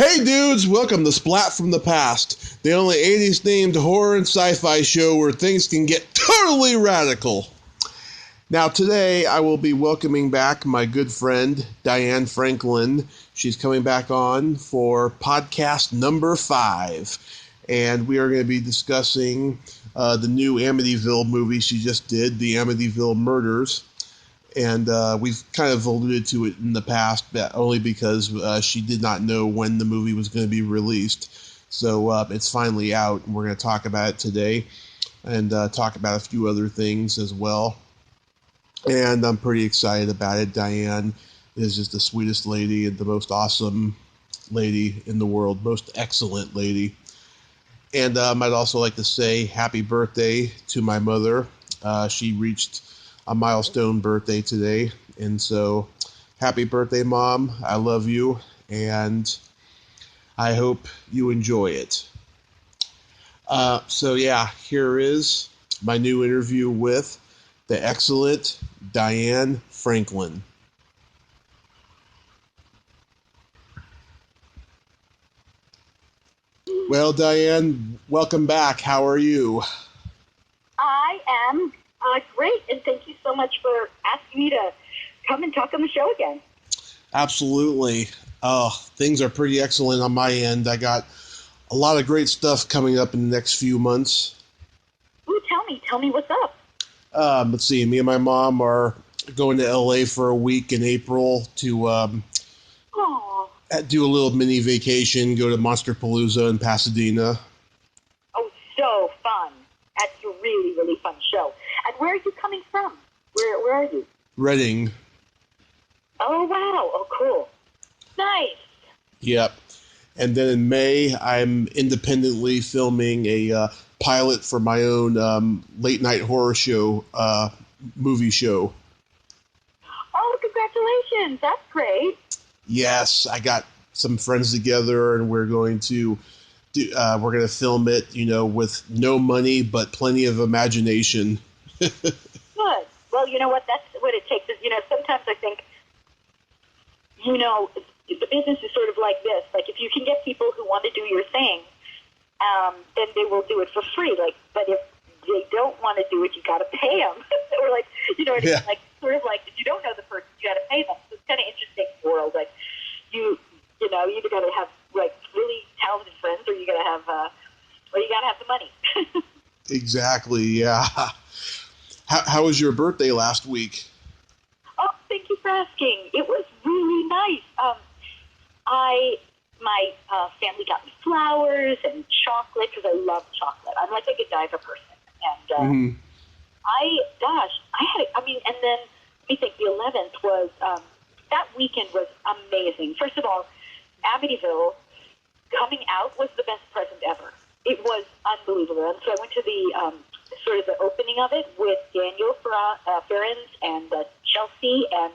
Hey dudes, welcome to Splat from the Past, the only 80s themed horror and sci-fi show where things can get totally radical. Now today I will be welcoming back my good friend Diane Franklin. She's coming back on for podcast number 5, and we are going to be discussing the new Amityville movie she just did, the Amityville Murders. And we've kind of alluded to it in the past, but only because she did not know when the movie was going to be released. So it's finally out, and we're going to talk about it today and talk about a few other things as well. And I'm pretty excited about it. Diane is just the sweetest lady and the most awesome lady in the world, most excellent lady. And I'd also like to say happy birthday to my mother. She reached a milestone birthday today, and so happy birthday, Mom. I love you, and I hope you enjoy it. So yeah, here is my new interview with the excellent Diane Franklin. Well, Diane, welcome back. How are you? I am great, and thank you so much for asking me to come and talk on the show again. Absolutely. Things are pretty excellent on my end. I got a lot of great stuff coming up in the next few months. Ooh, tell me what's up. Let's see, me and my mom are going to LA for a week in April to do a little mini vacation, go to Monsterpalooza in Pasadena. Oh, so fun. That's a really, really fun show. And where are you coming from? Where are you? Reading. Oh, wow. Oh, cool. Nice. Yep. And then in May, I'm independently filming a pilot for my own late-night horror show, movie show. Oh, congratulations. That's great. Yes, I got some friends together, and we're going to film it, with no money but plenty of imagination. Good. Well, you know what? That's what it takes. Is sometimes I think, the business is sort of like this. Like, if you can get people who want to do your thing, then they will do it for free. Like, but if they don't want to do it, you got to pay them. Or like, Yeah. like sort of like if you don't know the person, you got to pay them. So it's kind of interesting world. Like, you either got to have like really talented friends, or you got to have, the money. Exactly. Yeah. How was your birthday last week? Oh, thank you for asking. It was really nice. My family got me flowers and chocolate because I love chocolate. I'm like a Godiva person, and and then let me think. The 11th was that weekend was amazing. First of all, Amityville coming out was the best present ever. It was unbelievable. And so I went to the sort of the opening of it with Daniel Ferrens and Chelsea and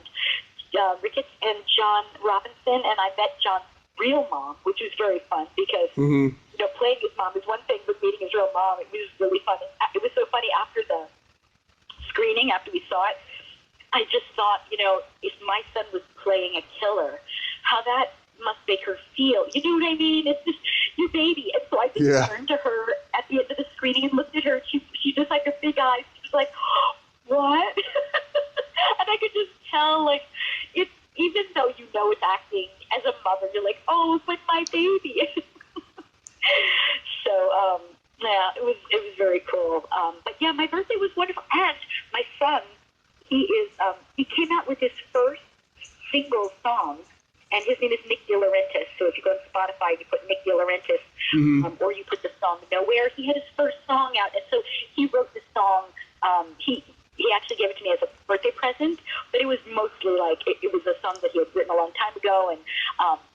Ricketts and John Robinson, and I met John's real mom, which was very fun because playing his mom is one thing, but meeting his real mom, it was really fun. It was so funny after the screening, after we saw it. I just thought, if my son was playing a killer, how that must make her feel. You know what I mean? It's just your baby. And so I just turned to her at the end of the screening and looked at her. And she just like her big eyes. She was like, what? And I could just tell, like, it's, even though it's acting, as a mother, you're like, oh, it's like my baby. So, it was very cool. But yeah, my birthday was wonderful. And my son, he came out with his first single song, and his name is Nick De Laurentiis. So if you go on Spotify, you put Nick De Laurentiis, or you put the song Nowhere. He had his first song out, and so he wrote the song. He actually gave it to me as a birthday present, but it was mostly like it was a song that he had written a long time ago, and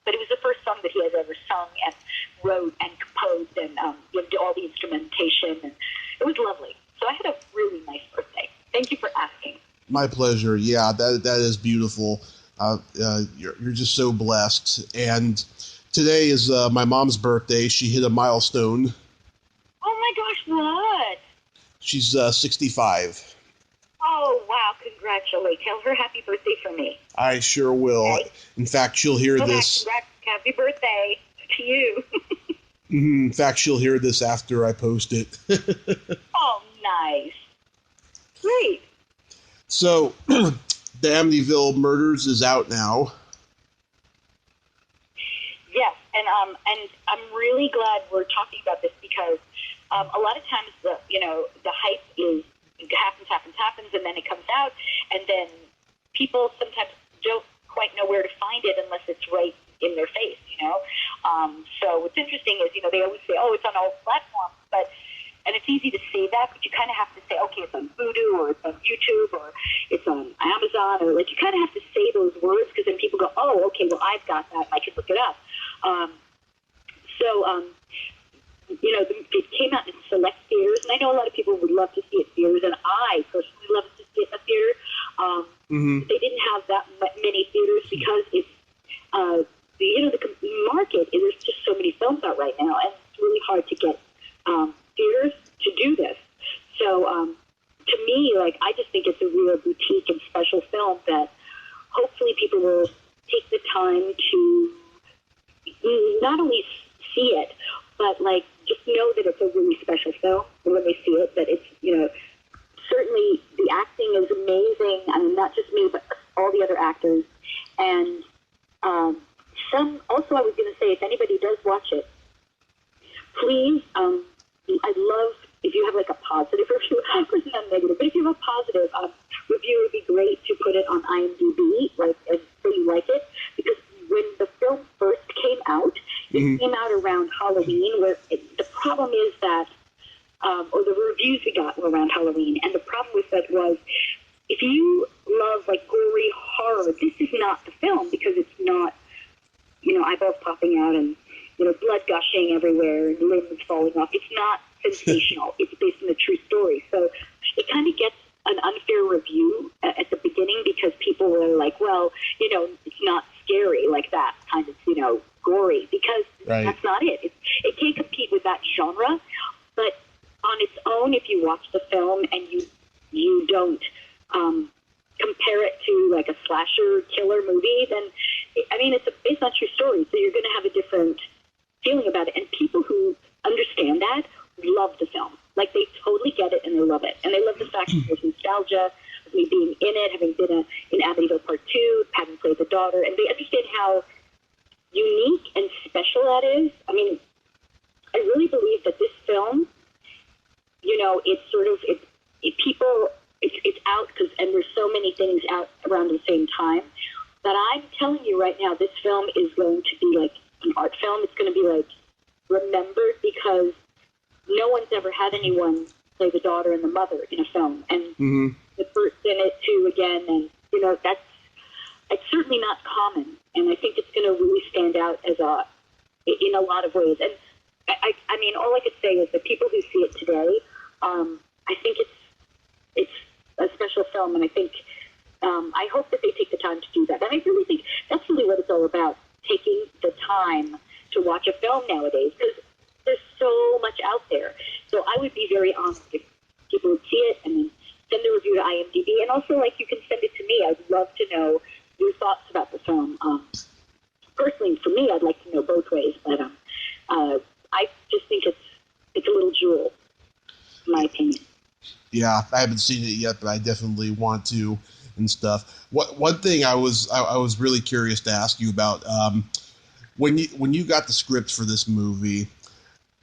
but it was the first song that he has ever sung and wrote and composed, and did all the instrumentation, and it was lovely. So I had a really nice birthday. Thank you for asking. My pleasure. Yeah, that is beautiful. You're just so blessed. And today is my mom's birthday. She hit a milestone. Oh my gosh, what? She's 65. Oh, wow, congratulations. Tell her happy birthday for me. I sure will. Okay. In fact, she'll hear this. Happy birthday. to you. In fact, she'll hear this after I post it. Oh, nice. Great. So, the Amityville Murders is out now. Yes, and I'm really glad we're talking about this because a lot of times the hype is happens, and then it comes out, and then people sometimes don't quite know where to find it unless it's right in their face, So what's interesting is, they always say, oh, it's on all platforms, and it's easy to say that, but you kind of have to say, okay, it's on Vudu, or it's on YouTube, or it's on Amazon, or you kind of have to say those words, because then people go, oh, okay, well, I've got that, and I can look it up. It came out in select theaters, and I know a lot of people would love to see it in theaters, and I personally love to see it in a theater. They didn't have that many theaters because it's, the market, there's just so many films out right now, and it's really hard to get theaters to do this. So, to me, I just think it's a real boutique and special film that hopefully people will take the time to not only see it, but just know that it's a really special film. And when they see it, that it's certainly the acting is amazing. I mean, not just me, but all the other actors. And also, I was going to say, if anybody does watch it, please, I'd love if you have a positive review. Of course, not negative, but if you have a positive review, it would be great to put it on IMDb, and so you like it, because when the film first came out, it came out around Halloween, where the problem is that, or the reviews we got were around Halloween, and the problem with that was, if you love gory horror, this is not the film, because it's not, eyeballs popping out and blood gushing everywhere and limbs falling off. It's not sensational. It's based on a true story, so it kind of gets an unfair review at the beginning, because people were like, well, it's not scary like that, kind of, gory, because that's not it. It can't compete with that genre, but on its own, if you watch the film and you don't compare it to a slasher killer movie, then, it's based on true story, so you're going to have a different feeling about it, and people who understand that love the film. They totally get it, and they love it. And they love the fact that there's nostalgia of me being in it, having been in Amityville Part 2, having played the daughter, and they understand how unique and special that is. I really believe that this film, it's sort of, it's out, and there's so many things out around the same time, that I'm telling you right now, this film is going to be an art film. It's going to be remembered, because no one's ever had anyone play the daughter and the mother in a film, and the first in it too again, and it's certainly not common, and I think it's going to really stand out in a lot of ways. And all I could say is that people who see it today, I think it's a special film, and I think I hope that they take the time to do that. And I really think that's really what it's all about, taking the time to watch a film nowadays, because there's so much out there. So I would be very honored if people would see it and then send a review to IMDb. And also, you can send it to me. I'd love to know your thoughts about the film. Personally, for me, I'd like to know both ways. But I just think it's a little jewel, in my opinion. Yeah, I haven't seen it yet, but I definitely want to and stuff. One thing I was really curious to ask you about, when you got the script for this movie,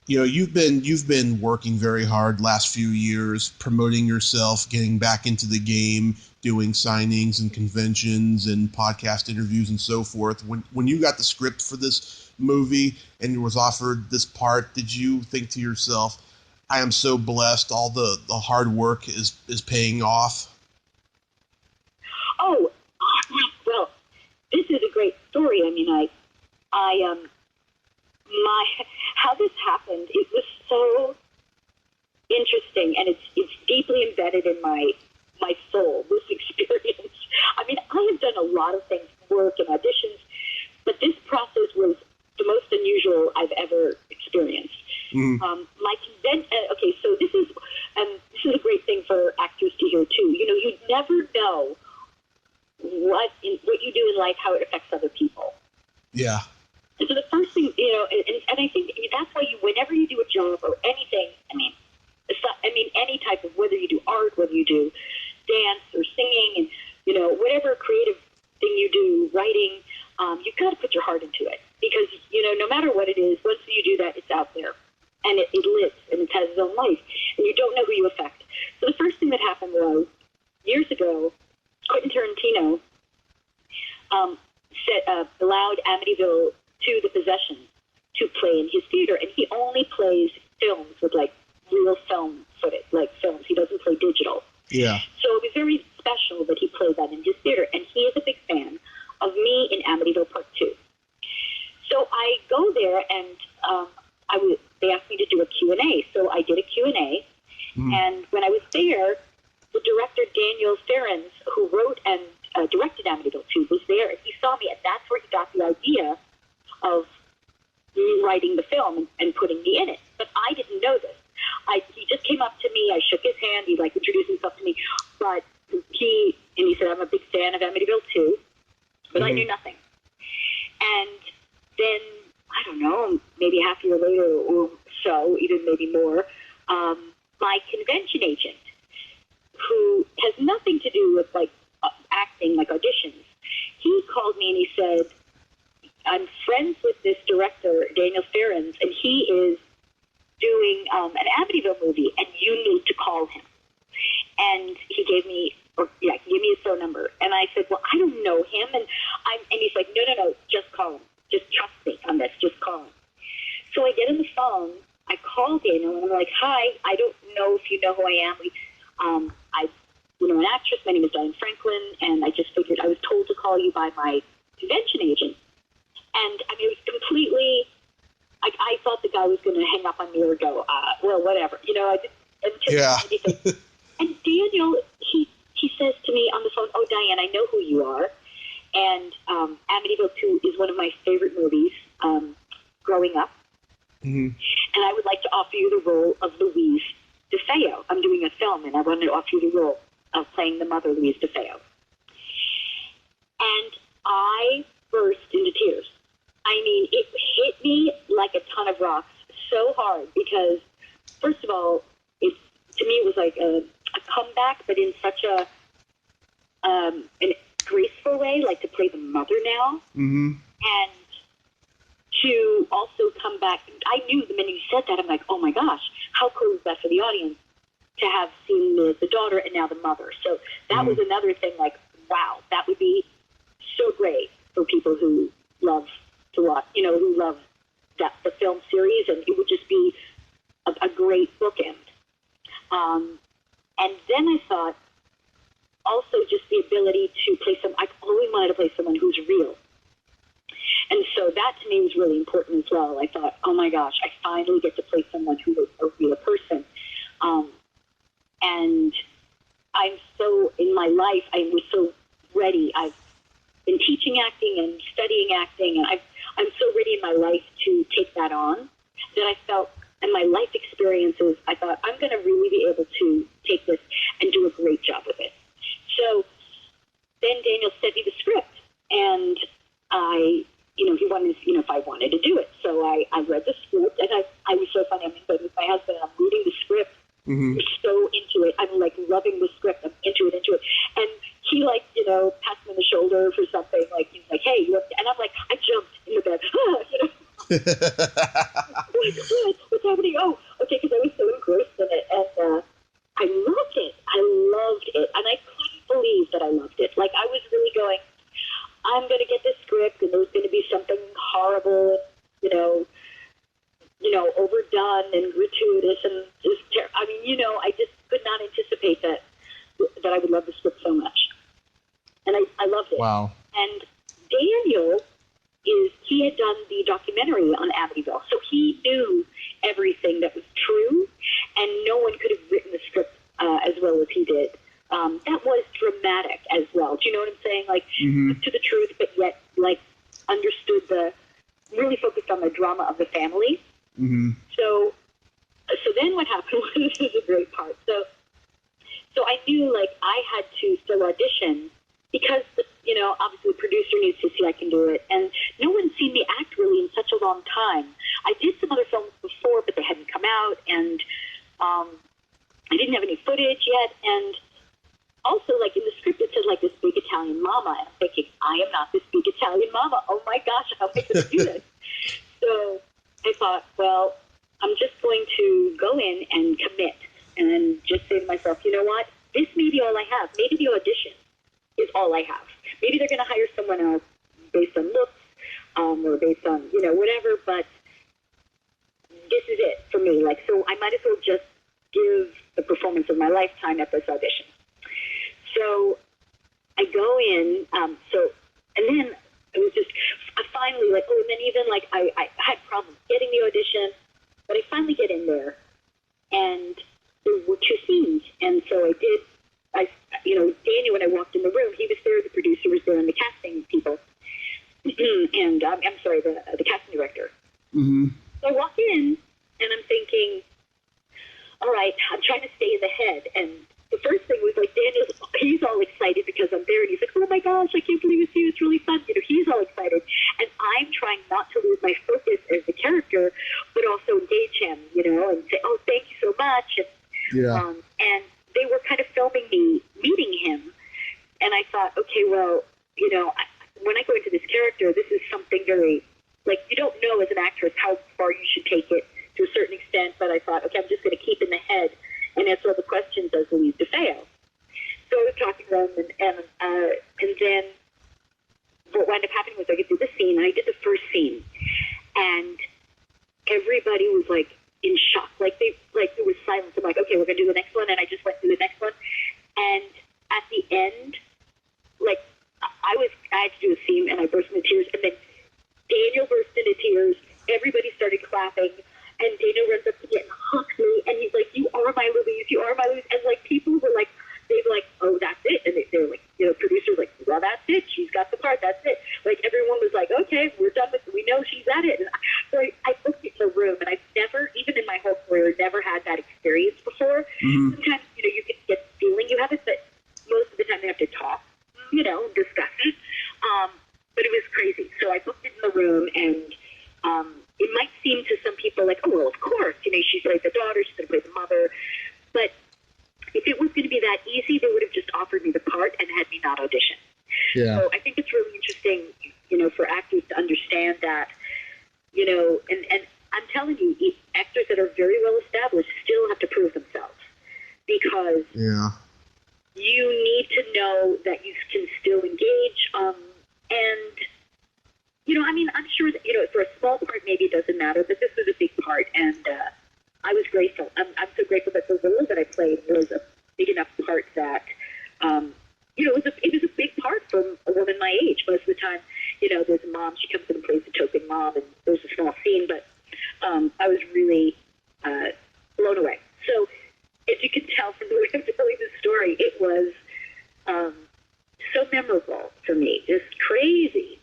you've been working very hard last few years, promoting yourself, getting back into the game, doing signings and conventions and podcast interviews and so forth. When you got the script for this movie and you was offered this part, did you think to yourself, I am so blessed, all the hard work is paying off? Oh, well, this is a great story. How this happened, it was so interesting, and it's deeply embedded in my soul, this experience. I have done a lot of things, work and auditions, but this process was the most unusual I've ever experienced. My convention. Okay, so this is a great thing for actors to hear too. You never know what you do in life, how it affects other people. Yeah. And so the first thing, and I think that's why whenever you do a job or anything, any type of, whether you do art, whether you do dance or singing, and whatever creative thing you do, writing, you've got to put your heart into it, because no matter what it is, once you do that, it's out there, and it lives and it has its own life, and you don't know who you affect. So the first thing that happened was, years ago, Quentin Tarantino allowed Amityville to The Possession to play in his theater, and he only plays films with real film footage, films. He doesn't play digital. Yeah. So it was very special that he played that in his theater, and he is a big fan of me in Amityville Part 2. So I go there, and they asked me to do a Q&A. So I did a Q&A, and when I was there, the director, Daniel Ferens, who wrote and directed Amityville 2, was there, and he saw me, and that's where he got the idea of me writing the film and putting me in it. But I didn't know this. He just came up to me, I shook his hand, he introduced himself to me, but he said, I'm a big fan of Amityville 2, but I knew nothing. And then, I don't know, maybe half a year later or so, even maybe more, my convention agent, who has nothing to do with acting, auditions, he called me and he said, I'm friends with this director, Daniel Ferens, and he is doing an Amityville movie, and you need to call him. And he gave me his phone number, and I said, well, I don't know him, and he's like, no, just call him. Just trust me on this. Just call him. So I get on the phone. I call Daniel, and I'm like, hi, I don't know if you know who I am. I'm an actress. My name is Diane Franklin, and I just figured I was told to call you by my convention agent. And it was completely, I thought the guy was going to hang up on me or go, well, whatever. I didn't anticipate anything. And Daniel, he says to me on the phone, oh, Diane, I know who you are. And Amityville 2 is one of my favorite movies growing up. Mm-hmm. And I would like to offer you the role of Louise DeFeo. I'm doing a film, and I want to offer you the role of playing the mother, Louise DeFeo. And I burst into tears. It hit me like a ton of rocks so hard because, first of all, to me it was like a comeback, but in such an graceful way, to play the mother now. Mm-hmm. And to also come back. I knew the minute you said that, I'm like, oh my gosh, how cool is that for the audience to have seen the daughter and now the mother? So that was another thing, wow, that would be so great for people who love to watch, who love the film series, and it would just be a great bookend. And then I thought, also just the ability to play I always wanted to play someone who's real. And so that to me was really important as well. I thought, oh my gosh, I finally get to play someone who is a real person. And I'm so, in my life, I was so ready. I've been teaching acting and studying acting, and I'm so ready in my life to take that on that I felt, and my life experiences, I thought, I'm going to really be able to take this and do a great job with it. So then Daniel sent me the script, and he wanted, if I wanted to do it. So I read the script, and I was so funny. With my husband, I'm reading the script. Mm-hmm. We're so into it. I'm loving the script. I'm into it. And he pats me on the shoulder for something. He's like, hey, and I'm like, I jumped in the bed. What's happening? Oh, okay, because I was so engrossed in it. And I loved it. And I couldn't believe that I loved it. I was really going, I'm going to get this script, and there's going to be something horrible, overdone and gratuitous, and just I just could not anticipate that I would love the script so much, and I loved it. Wow! And Daniel he had done the documentary on Amityville, so he knew everything that was true, and no one could have written the script as well as he did. That was dramatic as well. Do you know what I'm saying? To the truth, but yet understood really focused on the drama of the family. Mm-hmm. So then what happened was, this is a great part. So I knew I had to still audition because obviously the producer needs to see I can do it. And no one's seen me act really in such a long time. I did some other films before, but they hadn't come out, and I didn't have any footage yet. And also, like, in the script, it said, like, this big Italian mama. And I'm thinking, I am not this big Italian mama. Oh, my gosh, how am I going to do this? So I thought, well, I'm just going to go in and commit and then just say to myself, you know what? This may be all I have. Maybe the audition is all I have. Maybe they're going to hire someone else based on looks or based on, whatever, but this is it for me. Like, so I might as well just give the performance of my lifetime at this audition. So I go in, and then it was just, I finally, like, and then even, like, I had problems getting the audition, but I finally get in there, and there were 2 scenes, and so Daniel, when I walked in the room, he was there, the producer was there, and the casting people, and, I'm sorry, the casting director. Mm-hmm. So I walk in, and I'm thinking, all right, I'm trying to stay in the head, and the first thing was, like, he's all excited because I'm there, and he's like, oh my gosh, I can't believe it's you, it's really fun. He's all excited, and I'm trying not to lose my focus as the character, but also engage him, and say, oh, thank you so much. And, and they were kind of filming me meeting him, and I thought, okay, well, when I go into this character, this is something very, like, you don't know as an actress how far you should take it to a certain extent, but I thought, okay, I'm just going to keep in the head and answer all the questions as Louise DeFeo. So I was talking to them, and then what wound up happening was I get through the scene, and I did the first scene, and everybody was, like, in shock. Like, there was silence. I'm like, okay, we're going to do the next one, and I just went through the next one, and at the end, like, I had to do a scene, and I burst into tears, and then Daniel burst into tears, everybody started clapping, and Daniel runs up to me and hugs me, and he's like, you are my Louise, you are my Louise, and, like, people were like, they were like, oh, that's it, and they were like, producers like, well, that's it, she's got the part, that's it. Like, everyone was like, okay, we're done with it, we know she's at it. And so I looked at the room, and I've never, even in my whole career, never had that experience before. Mm-hmm. Sometimes, you can get the feeling you have it, but most of the time they have to talk, discuss it. But it was crazy. So I looked in the room, and it might seem to some people like, oh, well, of course, she's played the daughter, she's going to play the mother. But if it was going to be that easy, they would have just offered me the part and had me not audition. Yeah. So I think it's really interesting, for actors to understand that, and I'm telling you, actors that are very well established still have to prove themselves, because you need to know that you can still engage, and, I'm sure that, for a small part, maybe it doesn't matter, but this was a big part, and I was grateful. I'm so grateful that the role that I played was a big enough part that, it was a big part for a woman my age. Most of the time, there's a mom, she comes in and plays the token mom, and there's a small scene, but I was really blown away. So, as you can tell from the way I'm telling the story, it was so memorable for me. Just crazy.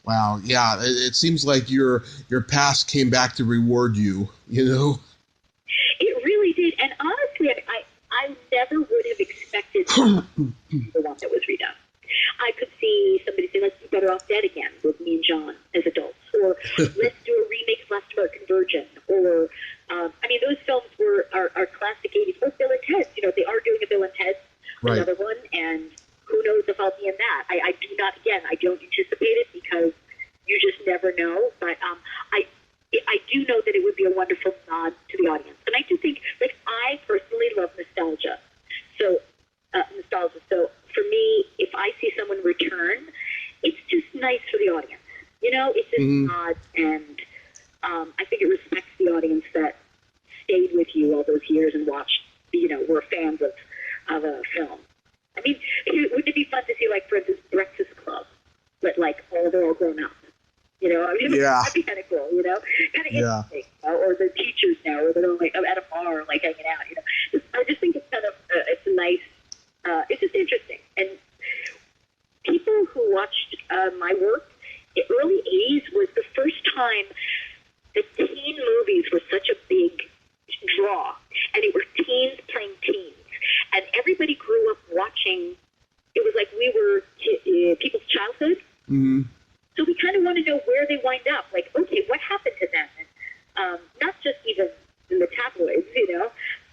Wow, yeah, it seems like your past came back to reward you, It really did, and honestly, I never would have expected the one that was redone. I could see somebody say, let's do Better Off Dead again with me and John as adults, or let's do a remake of Last American Virgin, or, those films are classic 80s, or Bill and Ted. They are doing a Bill and Ted, another one, and who knows if I'll be in that. I don't anticipate it, because you just never know, but I do know that it would be a wonderful nod to the audience. And I do think, like, I personally love nostalgia. So for me, if I see someone return, it's just nice for the audience. It's just nod, and I think it respects the audience that stayed with you all those years and watched, were fans of a film. Wouldn't it be fun to see, like, for instance, Breakfast Club, but, like, they're all grown up? That'd be kind of cool, kind of interesting. Or the teachers now, or they're like at a bar, like hanging out. I just think it's kind of it's nice. It's just interesting. And people who watched my work, the early '80s was the first time that teen movies were such a big draw, and it were teens playing teens, and everybody grew up watching. It was like we were like, okay, what happened to them? And, not just even in the tabloids,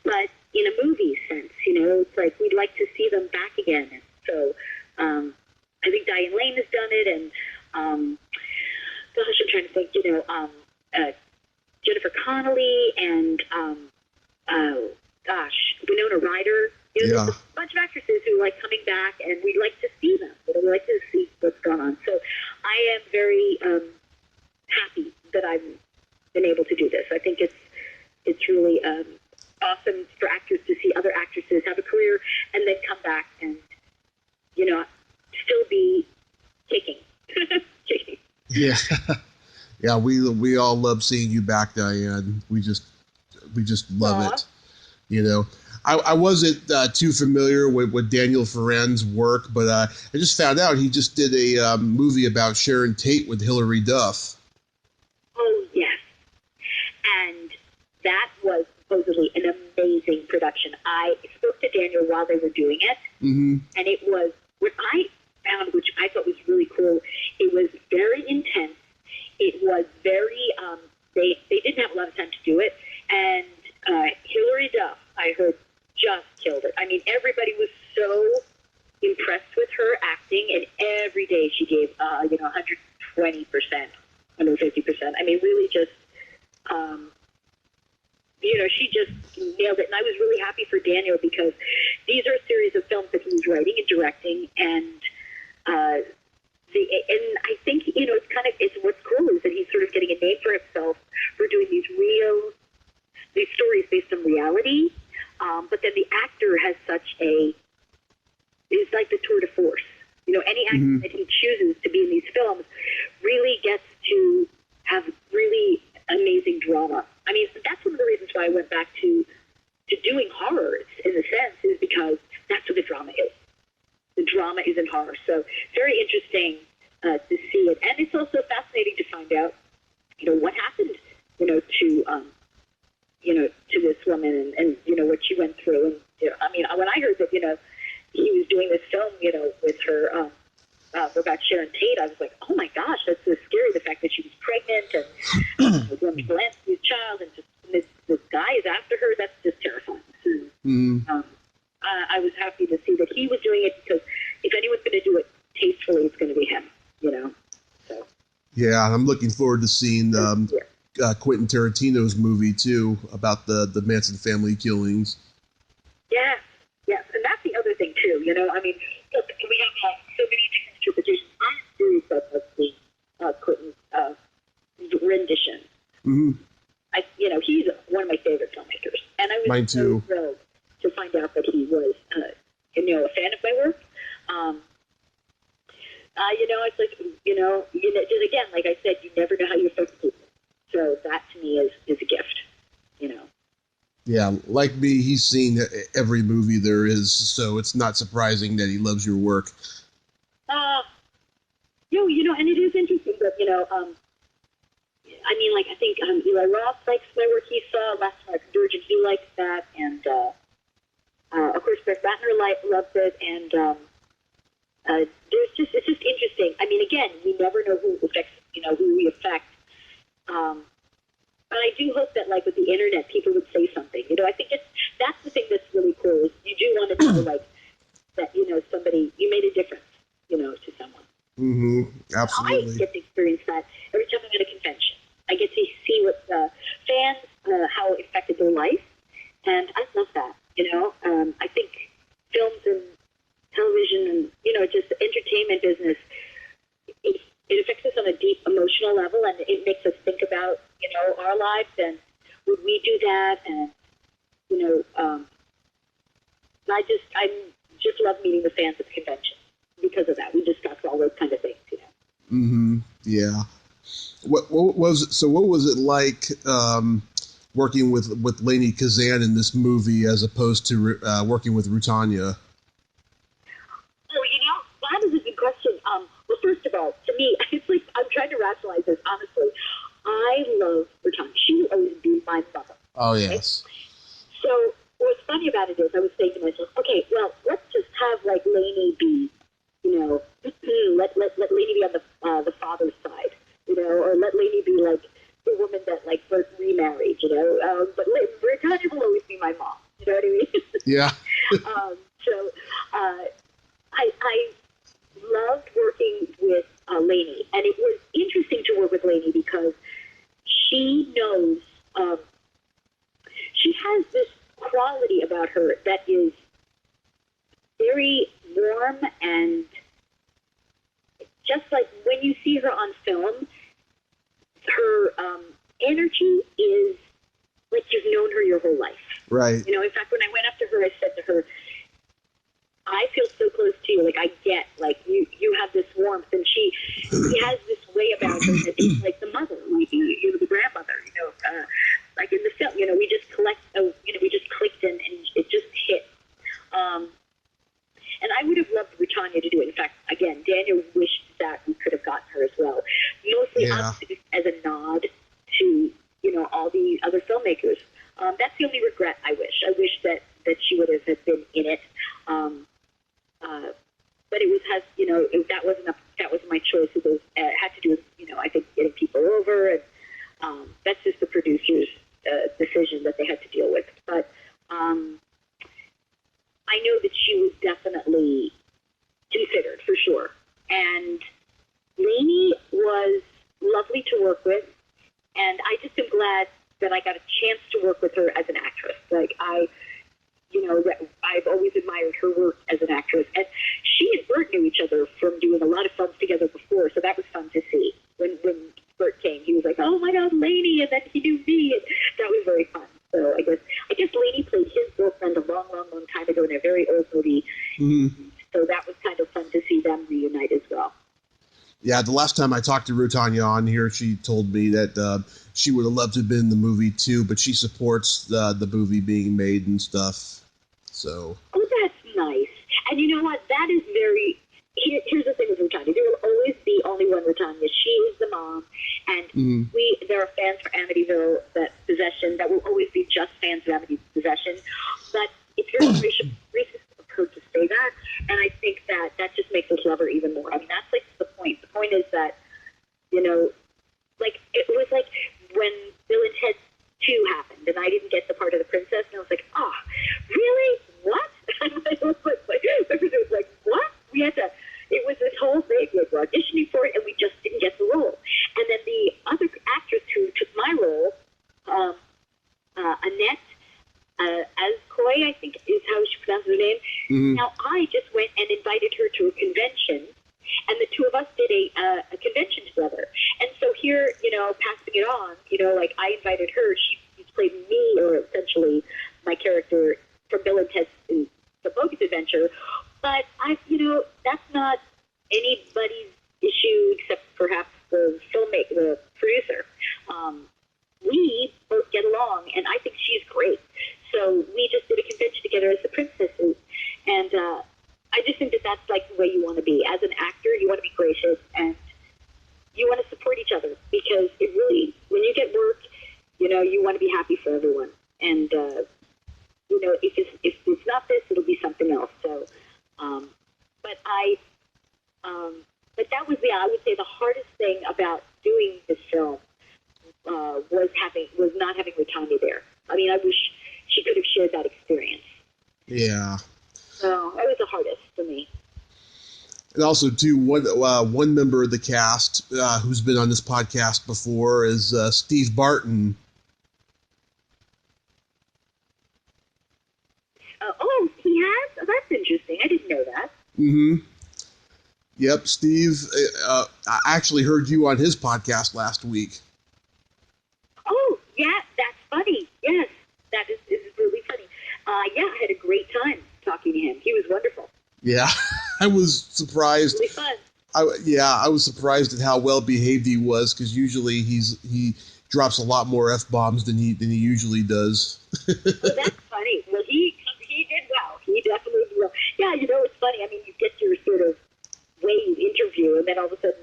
but in a movie sense, it's like we'd like to see them back again. And so I think Diane Lane has done it, and gosh, I'm trying to think, Jennifer Connelly and Winona Ryder. There's a bunch of actresses who like coming back, and we'd like to see them. We'd like to see what's going on. So I am very happy that I've been able to do this. I think it's really awesome for actors to see other actresses have a career and then come back and still be kicking. Yeah. Yeah, we all love seeing you back, Diane. We just love it. I wasn't too familiar with Daniel Ferren's work, but I just found out he just did a movie about Sharon Tate with Hilary Duff. Oh, yes. And that was supposedly an amazing production. I spoke to Daniel while they were doing it, and it was, what I found, which I thought was really cool, it was very intense. It was very, they didn't have a lot of time to do it, and Hilary Duff, I heard, just killed it. I mean, everybody was so impressed with her acting, and every day she gave, 120%, 150%. I mean, really just, she just nailed it. And I was really happy for Daniel because these are a series of films that he was writing and directing, and I think, it's what's cool is that he's sort of getting a name for himself for doing these stories based on reality. But then the actor has is like the tour de force. Any actor that he chooses to be in these films really gets to have really amazing drama. I mean, that's one of the reasons why I went back to doing horrors in a sense, is because that's what the drama is. The drama is in horror. So very interesting to see it. And it's also fascinating to find out, what happened, to this woman and what she went through. And, I mean, when I heard that, he was doing this film, with her, about Sharon Tate, I was like, oh my gosh, that's so scary. The fact that she was pregnant and was Roman Polanski's child, and just this guy is after her, that's just terrifying. So, I was happy to see that he was doing it, because if anyone's going to do it tastefully, it's going to be him, So. Yeah, I'm looking forward to seeing Quentin Tarantino's movie, too, about the Manson family killings. Yes, and that's the other thing, too, I mean, look, we have so many different interpretations. I'm serious about the Quentin's rendition. He's one of my favorite filmmakers, and I was so thrilled to find out that he was, a fan of my work. It's like, just again, like I said, you never know how you affect people. So that to me is a gift, Yeah, like me, he's seen every movie there is, so it's not surprising that he loves your work. And it is interesting, but, I mean, like, I think Eli Roth likes my work he saw, Last American Virgin, he likes that, and, of course, Brett Ratner loves it, and, it's just interesting. I mean, again, we never know who we affect, but I do hope that, like, with the internet, people would say something. I think that's the thing that's really cool, is you do want to know, like, that, somebody, you made a difference, to someone. Absolutely. I get to experience that every time I'm at a convention. I get to see what fans, how it affected their life, and I love that, I think films and television and, just the entertainment business, it affects us on a deep emotional level, and it makes us think about, our lives, and would we do that? And, I just love meeting the fans at the convention because of that. We discuss all those kind of things, Yeah. What was it like working with Lainie Kazan in this movie as opposed to working with Rutanya? That is a good question. Well, first of all, to me, it's like, I'm trying to rationalize this, honestly. I love Rutanya. She will always be my mother. Oh, yes. Right? So what's funny about it is I was saying to myself, okay, well, let's just have, like, Lainie be, let Lainie be on the father's side, or let Lainie be, like Bert remarried, but Britannia will always be my mom. You know what I mean? Yeah. So I loved working with Lainey, and it was interesting to work with Lainey because she knows, she has this quality about her that is very warm, and just like when you see her on film, her energy is like you've known her your whole life. Right. In fact, when I went up to her, I said to her, I feel so close to you. Like, I get, like, you have this warmth. And she has this way about her that is like the mother, like, the grandmother, like in the film, we just we just clicked and it just hit. And I would have loved Britannia to do it. In fact, again, Daniel wished that we could have gotten her as well. Mostly as a nod to, all the other filmmakers. That's the only regret I wish. I wish that she would have been in it. But it was that wasn't my choice. It was had to do with I think getting people over, and that's just the producer's decision that they had to deal with. But I know that she was definitely considered for sure, and Lainey was lovely to work with, and I just am glad that I got a chance to work with her as an actress. Like I've always admired her work as an actress. And she and Bert knew each other from doing a lot of films together before, so that was fun to see. When Bert came, he was like, "Oh my God, Lainey," and then he knew me, and that was very fun. So I guess Lainey played his girlfriend a long, long, long time ago in a very old movie. Mm-hmm. So that was kind of fun to see them reunite as well. Yeah, the last time I talked to Britannia on here, she told me that she would have loved to have been in the movie too, but she supports the movie being made and stuff. So. Oh, that's nice. And you know what? That is very. Here's the thing with Britannia. There will always be only one Britannia. She is the mom, and there are fans for Amityville Possession that will always be just fans of Amityville Possession. But it's very racist of her to say that, and I think that just makes us love her even more. I mean, that's like the point. The point is that like it was like when Bill and Ted 2 happened, and I didn't get the part of the princess, and I was like, oh, really? What? And it was like, what? We had to, it was this whole thing, we were auditioning for it, and we just didn't get the role. And then the other actress who took my role, Annette Azcoy, I think is how she pronounced her name. Mm-hmm. Now, I just went and invited her to a convention, and the two of us did a convention together. And so here, passing it on, like I invited her. She played me, or essentially my character from Bill and Ted's The Bogus Adventure. But that's not anybody's issue except perhaps the filmmaker, the producer. We both get along, and I think she's great. So we just did a convention together as the princesses, and I just think that that's like the way you want to be. As an actor, you want to be gracious, and you want to support each other, because it really, when you get work, you want to be happy for everyone. And, if it's not this, it'll be something else. So, but that was, I would say the hardest thing about doing this film was not having Britannia there. I mean, I wish she could have shared that experience. Yeah. So that was the hardest for me. And also, too, one member of the cast who's been on this podcast before is Steve Barton. Oh, he has? Oh, that's interesting. I didn't know that. Mm-hmm. Yep, Steve. I actually heard you on his podcast last week. Oh, yeah, that's funny. Yes, that is really funny. Yeah, I had a great time talking to him. He was wonderful. Yeah, I was surprised. Really fun. I was surprised at how well behaved he was, because usually he drops a lot more F-bombs than he usually does. Oh, that's funny. Well, he did well. He definitely did well. Yeah, it's funny. I mean, you get your sort of wave interview, and then all of a sudden,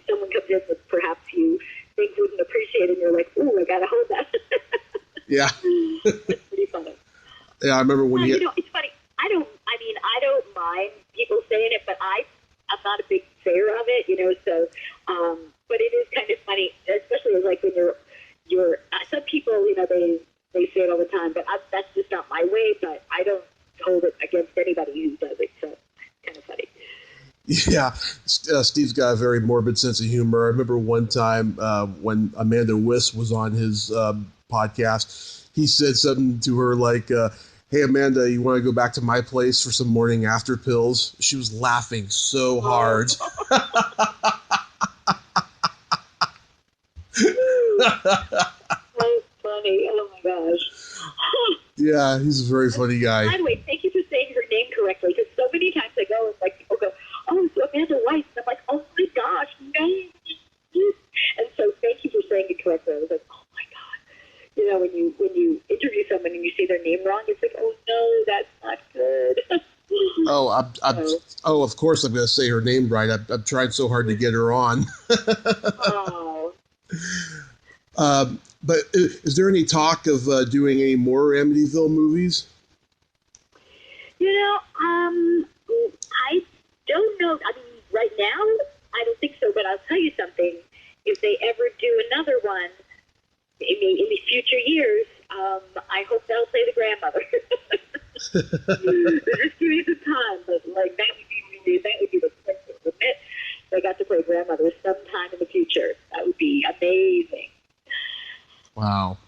someone comes in that perhaps you think wouldn't appreciate it, and you're like, ooh, I gotta hold that. Yeah. It's pretty funny. Yeah, I remember when it's funny. I don't mind people saying it, but I'm not a big sayer of it, so, but it is kind of funny, especially like when you're they say it all the time, but that's just not my way. But I don't hold it against anybody who does it. So kind of funny. Yeah, Steve's got a very morbid sense of humor. I remember one time when Amanda Wiss was on his podcast, he said something to her like, hey, Amanda, you want to go back to my place for some morning after pills? She was laughing so hard. So funny. Oh, my gosh. Yeah, he's a very funny guy. By the way, thank you for saying her name correctly, because so many times I go and like people go, oh, it's Amanda Weiss. And I'm like, oh my gosh, no. And so thank you for saying it correctly. I was like, oh my God. You know, when you interview someone and you say their name wrong, it's like, oh no, that's not good. Oh, of course I'm going to say her name right. I've tried so hard to get her on. Oh. But is there any talk of doing any more Amityville movies? You know, I don't know. I mean, right now, I don't think so. But I'll tell you something. If they ever do another one in the future years, I hope they'll play the grandmother. Just give me some time. But like that would be the thing. They got to play grandmother sometime in the future. That would be amazing. Wow.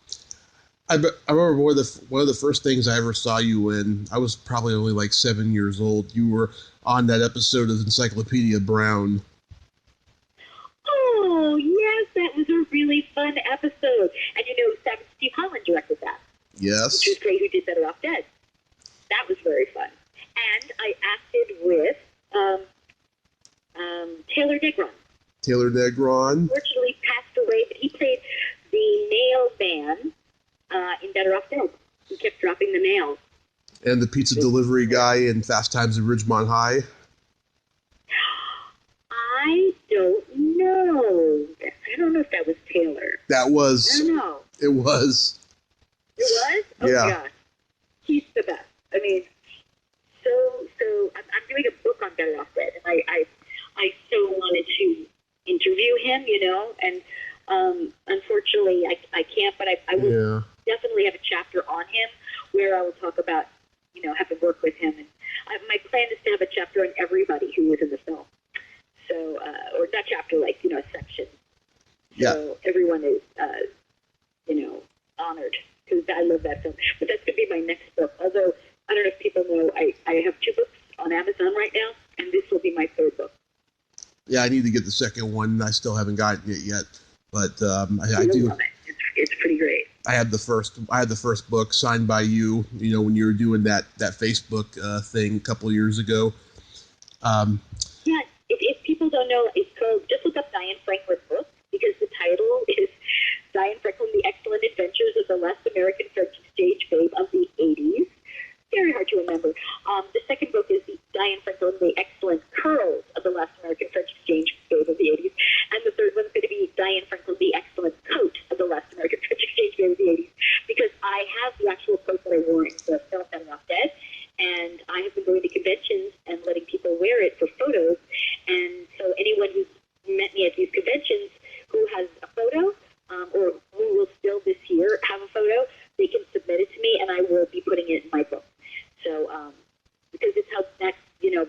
I remember one of the first things I ever saw you in. I was probably only like 7 years old. You were on that episode of Encyclopedia Brown. Oh, yes, that was a really fun episode. And Steve Holland directed that. Yes. Which was great, who did Better Off Dead. That was very fun. And I acted with Taylor Negron. Taylor Negron. Unfortunately passed away, but he played the mailman in Better Off Dead. He kept dropping the mail. And the pizza delivery guy in Fast Times at Ridgemont High. I don't know. I don't know if that was Taylor. That was. I don't know. It was. It was? Oh, yeah. My gosh. He's the best. I mean, so I'm doing a book on Better Off Dead, and I so wanted to interview him, and unfortunately I can't, but I will definitely have a chapter on him where I will talk about, having worked with him. And my plan is to have a chapter on everybody who was in the film. So, or not chapter, like, a section. So everyone is, honored, because I love that film. But that's going to be my next book. Although, I don't know if people know, I have 2 books on Amazon right now, and this will be my 3rd book. Yeah, I need to get the second one. I still haven't gotten it yet, but I do. Love it. It's pretty great. I had the first book signed by you. When you were doing that Facebook thing a couple of years ago. Yeah, if people don't know, it's called. Just look up Diane Franklin book, because the title is Diane Franklin: The Excellent Adventures of the Last American French Exchange Babe of the '80s. Very hard to remember. The second book is Diane Franklin: The Excellent Curls of the Last American French Exchange Babe of the '80s. And the third one's going to be Diane Franklin: The Excellent Coat of the Last American French Exchange Babe of the '80s. Because I have the actual coat that I wore in the film Better Off Dead. And I have been going to conventions and letting people wear it for photos. And so anyone who's met me at these conventions who has a photo, or who will still this year have a photo, they can submit it to me, and I will be putting it in my book. So, because it's how that,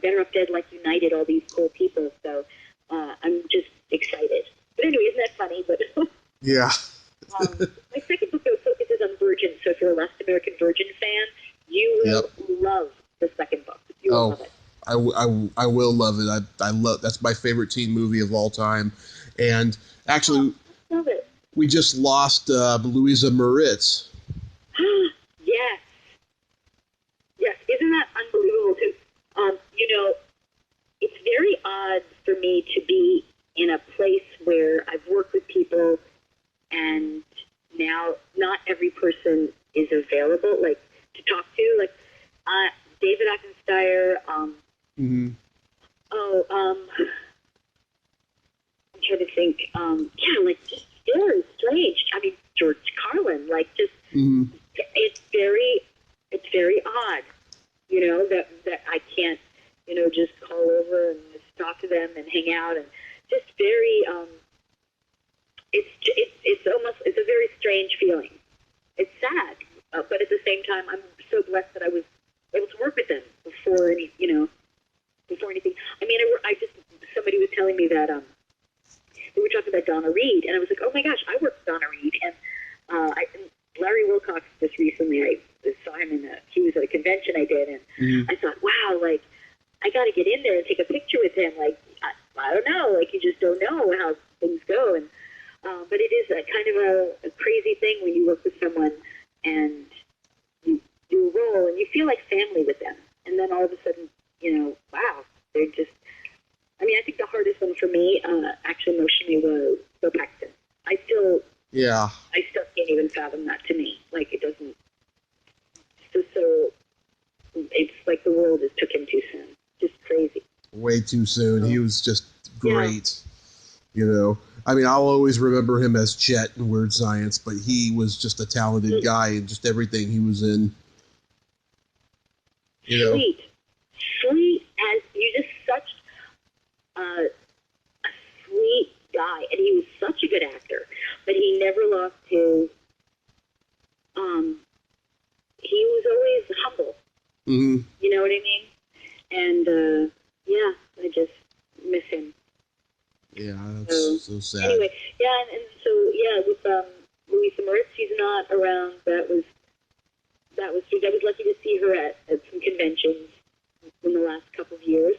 Better Off Dead united all these cool people. So I'm just excited. But anyway, isn't that funny? But yeah. my second book, though, focuses on Virgin. So if you're a Last American Virgin fan, you will love the second book. You will love it. I will love it. I love, that's my favorite teen movie of all time. And actually, love it. We just lost Louisa Moritz. Yes. Yes. Isn't that unbelievable? Too? It's very odd for me to be in a place where I've worked with people, and now not every person is available, to talk to. David Ackensteyer. I'm trying to think. Just very strange. I mean, George Carlin. It's very odd. That I can't, just call over and just talk to them and hang out, and just very. It's a very strange feeling. it's sad. But at the same time, I'm so blessed that I was able to work with them before anything. I mean, somebody was telling me that we were talking about Donna Reed, and I was like, oh my gosh, I worked with Donna Reed, and Larry Wilcox just recently, I saw him he was at a convention I did, and I thought, wow, like, I got to get in there and take a picture with him. Like, I don't know, like, you just don't know how things go, and but it is a kind of a crazy thing when you work with someone and you do a role and you feel like family with them, and then all of a sudden, wow, they're just. I mean, I think the hardest one for me, actually emotionally, was Bill Paxton. I still can't even fathom that to me. Like, it doesn't. It's like the world just took him too soon. Just crazy. Way too soon. He was just great. Yeah. I mean, I'll always remember him as Chet in Weird Science, but he was just a talented guy in just everything he was in. Sweet as you just such a sweet guy, and he was such a good actor, but he never lost his. He was always humble. Mm-hmm. You know what I mean? And I just miss him. Yeah, that's so sad. Anyway, with Louisa Moritz, she's not around. I was lucky to see her at some conventions in the last couple of years.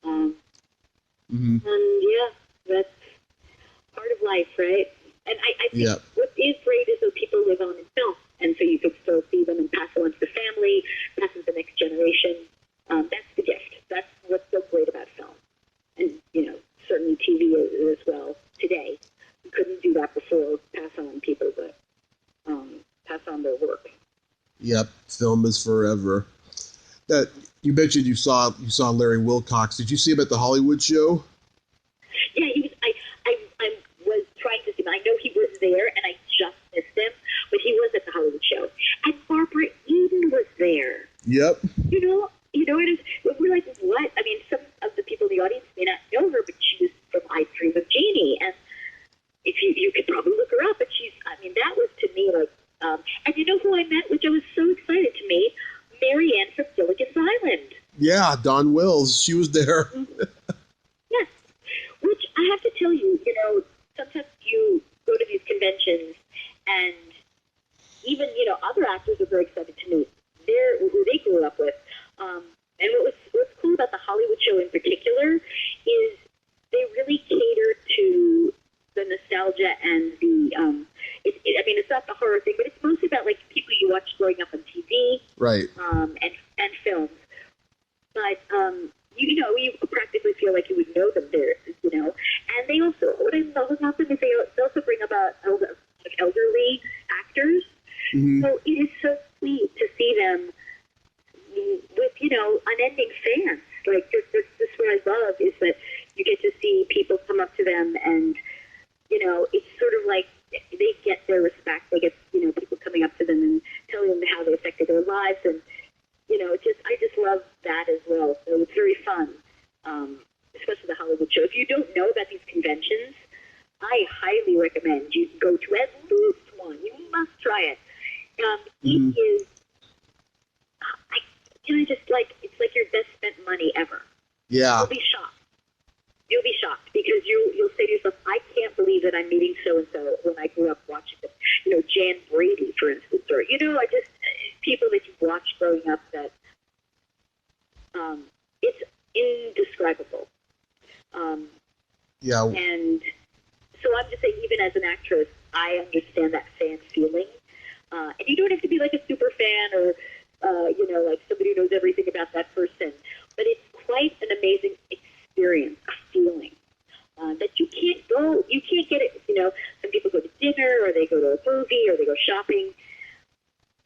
And that's part of life, right? And I think what is great is that people live on in film, and so you can still see them and pass it on to the family, pass it to the next generation. That's the gift. That's what's so great about film. And, certainly TV as well today. You couldn't do that before, pass on people, but pass on their work. Yep, film is forever. That you mentioned you saw Larry Wilcox. Did you see him at the Hollywood show? Yeah, he was. I was trying to see him. I know he was there, and I just missed him. But he was at the Hollywood show, and Barbara Eden was there. Yep. It is. We're like, what? I mean, some of the people in the audience may not know her, but she was from I Dream of Jeannie, and if you could probably look her up. But that was to me like, and you know who I met, which I was so excited to meet. Marianne from Gilligan's Island. Yeah, Dawn Wills. She was there. Yes. Which I have to tell you, sometimes you go to these conventions and even, other actors are very excited to meet who they grew up with. And what's cool about the Hollywood show in particular is they really cater to the nostalgia and the, it's not the horror thing, but it's mostly about like people you watched growing up on TV. Right. And films. But, you practically feel like you would know them there, And they also, what I love about them is they also bring about elderly actors. Mm-hmm. So it is so sweet to see them with, unending fans. Like, this what I love is that you get to see people come up to them and, it's sort of like they get their respect. They get, people coming up to them and telling them how they affected their lives. And, I just love that as well. So it's very fun, especially the Hollywood show. If you don't know about these conventions, I highly recommend you go to at least one. You must try it. It is, it's like your best spent money ever. Yeah. You'll be shocked. You'll be shocked because you'll say to yourself, I can't believe that I'm meeting so-and-so when I grew up watching them. Jan Brady, for instance, or, people that you've watched growing up that it's indescribable. Yeah. And so I'm just saying, even as an actress, I understand that fan feeling. And you don't have to be like a super fan or, like somebody who knows everything about that person. But it's quite an amazing experience, a feeling that you can't get it. Some people go to dinner or they go to a movie or they go shopping.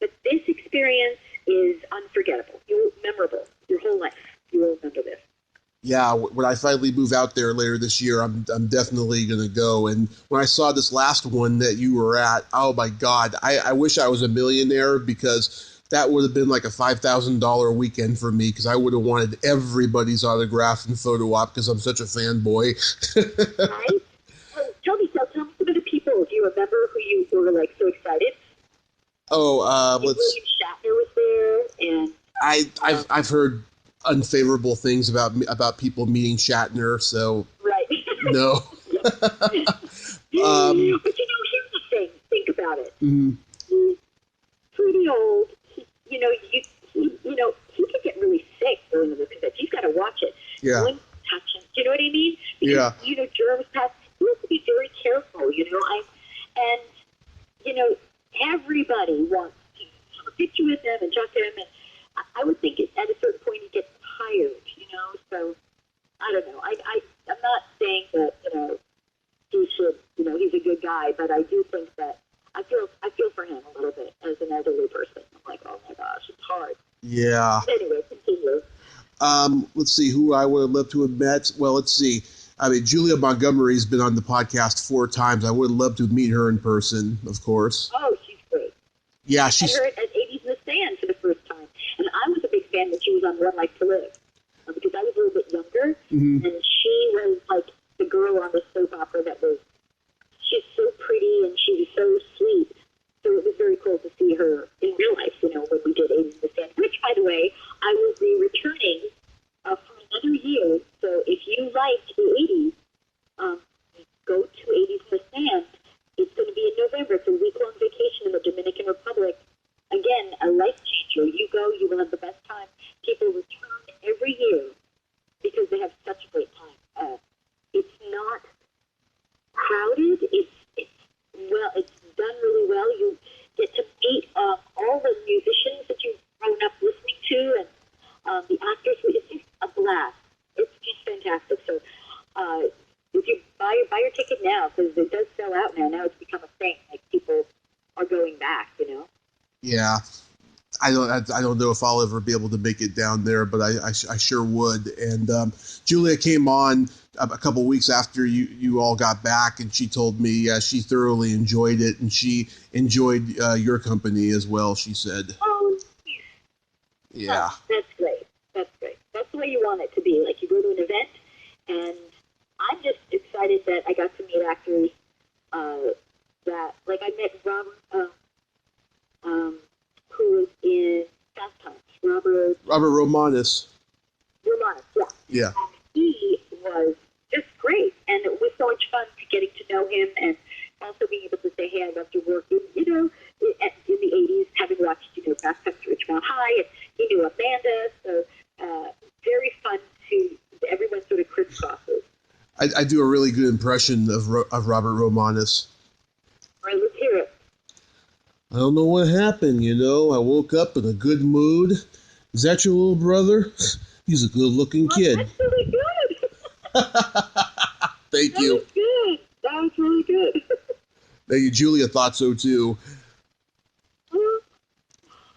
But this experience is unforgettable. Memorable. Your whole life. You will remember this. Yeah, when I finally move out there later this year, I'm definitely going to go. And when I saw this last one that you were at, oh my God, I wish I was a millionaire because that would have been like a $5,000 weekend for me because I would have wanted everybody's autograph and photo op because I'm such a fanboy. Right? Oh, tell me some of the people. Do you remember who you were like so excited? Oh, And William Shatner was there, and I've heard unfavorable things about people meeting Shatner, so right. no. But here's the thing. Think about it. Mm, He's pretty old. He could get really sick going to the convention. He's got to watch it. yeah. Wouldn't touch him. Do you know what I mean? Because, Yeah. Germs pass. He has to be very careful, everybody wants to have a picture with him and talk to him. And I would think at a certain point he gets tired, So, I don't know. I'm not saying that, he should, he's a good guy, but I do think that I feel for him a little bit as an elderly person. I'm like, oh my gosh, it's hard. Yeah. Anyway, continue. Let's see who I would have loved to have met. Well, let's see. I mean, Julia Montgomery's been on the podcast 4 times. I would love to meet her in person, of course. Oh, she's great. Yeah, I heard her at 80s in the Stand for the first time. And I was a big fan when she was on One Life to Live. Because I was a little bit younger. Mm-hmm. And she was like the girl on the soap opera she's so pretty and she was so sweet. So it was very cool to see her in real life, when we did 80s in the Stand. Which, by the way, I will be returning for another year. So if you liked the 80s, go to 80s in the Stand. It's going to be in November. It's a week-long vacation in the Dominican Republic. Again, a life changer. You go, you will have the best time. People return every year because they have such a great time. It's not crowded. It's done really well. You get to meet all the musicians that you've grown up listening to, and the actors. It's just a blast. It's just fantastic. So, if you buy your ticket now, because it does sell out now. Now it's become a thing. Like people are going back. Yeah. I don't know if I'll ever be able to make it down there, but I sure would. And Julia came on a couple weeks after you all got back, and she told me she thoroughly enjoyed it, and she enjoyed your company as well, she said. Oh, yeah. Oh, that's great. That's great. That's the way you want it to be. Like you go to an event, and I'm just excited that I got to meet actors I met Robert, who was in Fast Times. Robert Romanus, yeah. Yeah. And he was just great, and it was so much fun getting to know him, and also being able to say, "Hey, I loved your work." In the '80s, having watched Fast Times at Ridgemont High, and he knew Amanda, so very fun to everyone sort of crisscrosses. I do a really good impression of Robert Romanus. All right, let's hear it. I don't know what happened, I woke up in a good mood. Is that your little brother? He's a good-looking kid. That's really good. Thank you. That was good. That was really good. Thank you. Julia thought so, too.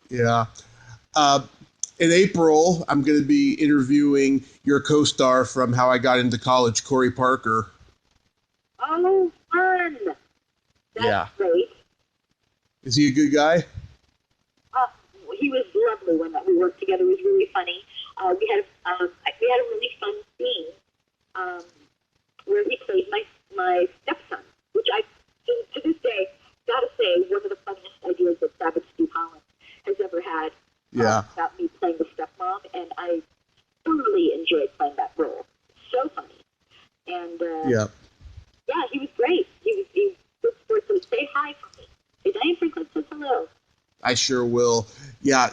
Yeah. In April, I'm going to be interviewing your co-star from How I Got Into College, Corey Parker. Oh, fun. That's great. Is he a good guy? He was lovely when we worked together. It was really funny. We had a really fun scene where he played my stepson, which I, to this day, gotta say, one of the funniest ideas that Savage Steve Holland has ever had. Yeah. About me playing the stepmom, and I thoroughly enjoyed playing that role. So funny. And yeah, he was great. He was good sport. So say hi for me. Hey, Diane Franklin says hello. I sure will. Yeah,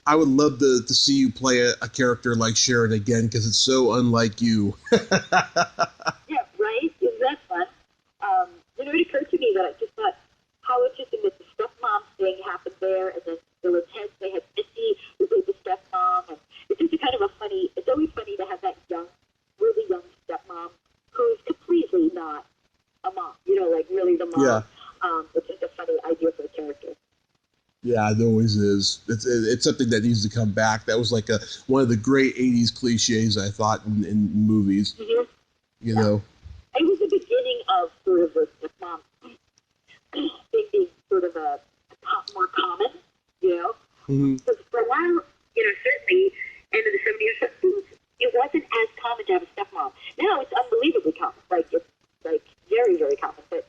I would love to see you play a character like Sharon again, because it's so unlike you. Yeah, right? Isn't that fun? It occurred to me that I just thought how interesting that the stepmom thing happened there, and then there was Ted, they had Missy, who played the stepmom, and it's just it's always funny to have that really young stepmom who's completely not a mom, really the mom. Yeah. It's just a funny idea for a character. Yeah, it always is. It's something that needs to come back. That was like one of the great 80s cliches, I thought, in movies. Mm-hmm. You know? It was the beginning of sort of the stepmom being sort of more common, Mm-hmm. Because for a while, certainly, end of the 70s, it wasn't as common to have a stepmom. Now it's unbelievably common. It's very, very common. But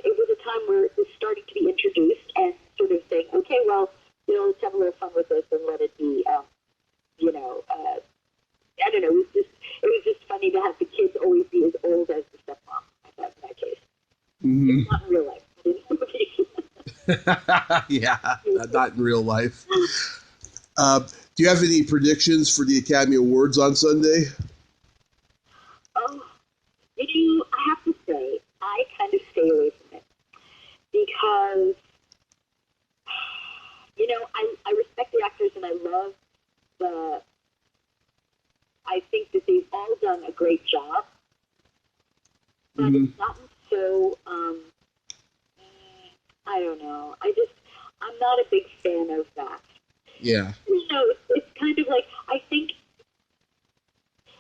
it was a time where it was starting to be introduced and sort of saying, okay, Yeah, not in real life. Do you have any predictions for the Academy Awards on Sunday? Oh, I have to say, I kind of stay away from it because, I respect the actors and I love I think that they've all done a great job, but it's gotten so, I don't know. I'm not a big fan of that. Yeah. It's kind of like, I think